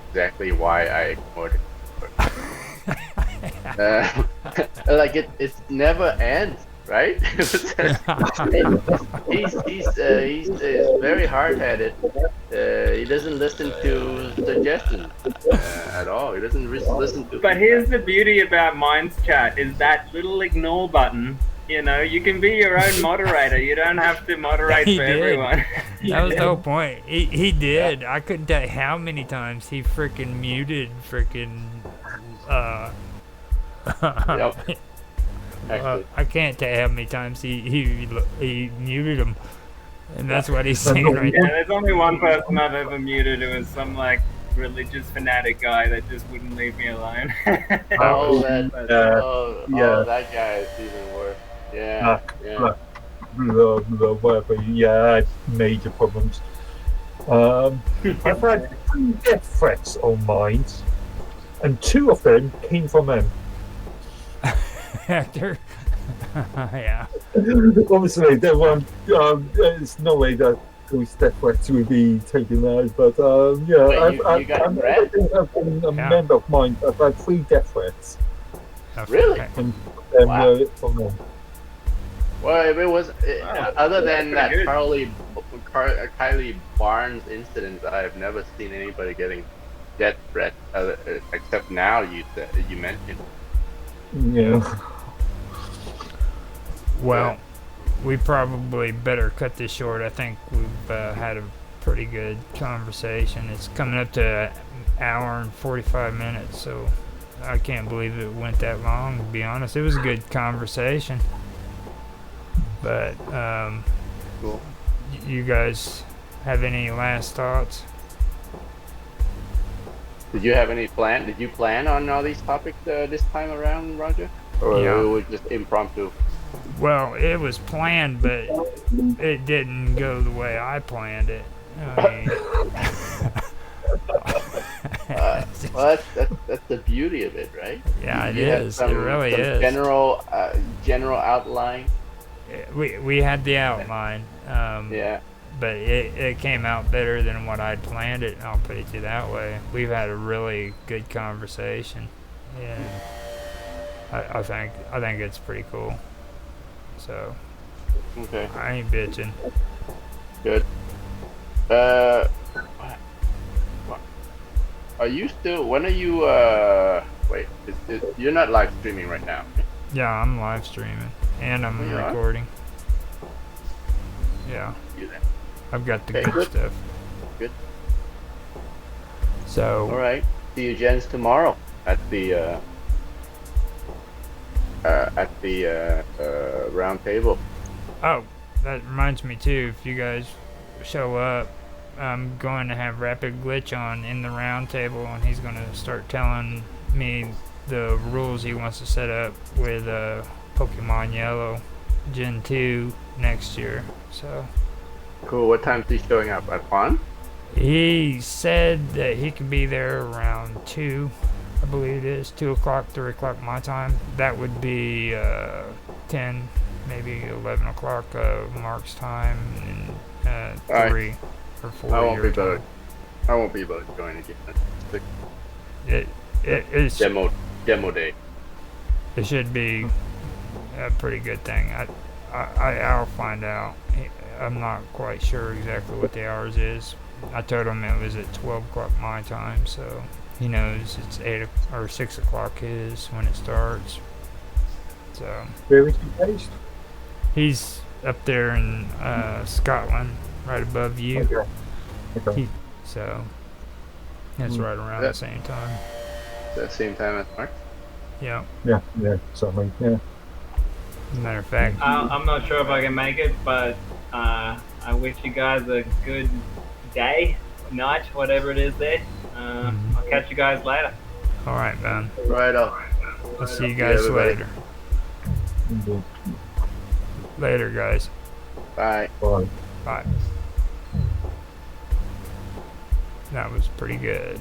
exactly why I ignored him. Like it never ends, right? he's very hard-headed. He doesn't listen to suggestions at all. He doesn't listen to. But here's the beauty about Minds Chat is that little ignore button. You know, you can be your own moderator. You don't have to moderate He for did. everyone. That was the whole point. He did. Yeah. I couldn't tell you how many times he freaking muted freaking. Yep. I can't tell you how many times he muted him, and that's what he's saying right Yeah, now. there's only one person I've ever muted. It was some like religious fanatic guy that just wouldn't leave me alone. That guy is even worse. Yeah. Whatever. Yeah, I had major problems. I've had 3 death threats on mine, and 2 of them came from him. Hector. Yeah. Obviously, there weren't. There's no way that those death threats would be taken out. But yeah, Wait, you got I've been a member of mine. I've had 3 death threats. Really? And Wow. from him. Well, if it was other than that pretty Kylie Barnes incident, I have never seen anybody getting death threats except now you mentioned. Yeah. Well, we probably better cut this short. I think we've had a pretty good conversation. It's coming up to an hour and 45 minutes, so I can't believe it went that long, to be honest. It was a good conversation. But, Cool. You guys have any last thoughts? Did you have any plan? Did you plan on all these topics this time around, Roger? Or Yeah. it was just impromptu? Well, it was planned, but it didn't go the way I planned it. I mean, Well, that's the beauty of it, right? Yeah, it You had is. It really some is. general outline. We had the outline, Yeah. but it came out better than what I'd planned it. I'll put it to you that way. We've had a really good conversation, and I think it's pretty cool. So Okay. I ain't bitching. Good. Are you still? When are you? Wait. You're not live streaming right now. Yeah, I'm live streaming and I'm You are? recording. Yeah, You there? I've got the Okay, good stuff. Good. So All right. See you gents tomorrow at the round table. oh, that reminds me too. If you guys show up, I'm going to have Rapid Glitch on in the round table, and he's going to start telling me the rules he wants to set up with Pokemon Yellow Gen 2 next year. So Cool. What time's he showing up? At 1? he said that he could be there around 2, I believe it is, 2 o'clock, 3 o'clock my time. That would be 10, maybe 11 o'clock Mark's time, and 3 or 4 I won't your be able. time. I won't be able to join again. It's Demo day. it should be a pretty good thing. I'll find out. I'm not quite sure exactly what the hours is. I told him it was at 12 o'clock my time, so he knows it's 8 or 6 o'clock his when it starts. So Where is he based? he's up there in Scotland, right above you. Okay. Okay. So it's right around the same time. The same time as Mark. Yeah. Yeah, certainly. Yeah. Matter of fact, I'm not sure if I can make it, but I wish you guys a good day, night, whatever it is there. I'll catch you guys later. all right, man. Right on. I'll see you guys everybody. later. Indeed. Later, guys. Bye. Bye. Bye. That was pretty good.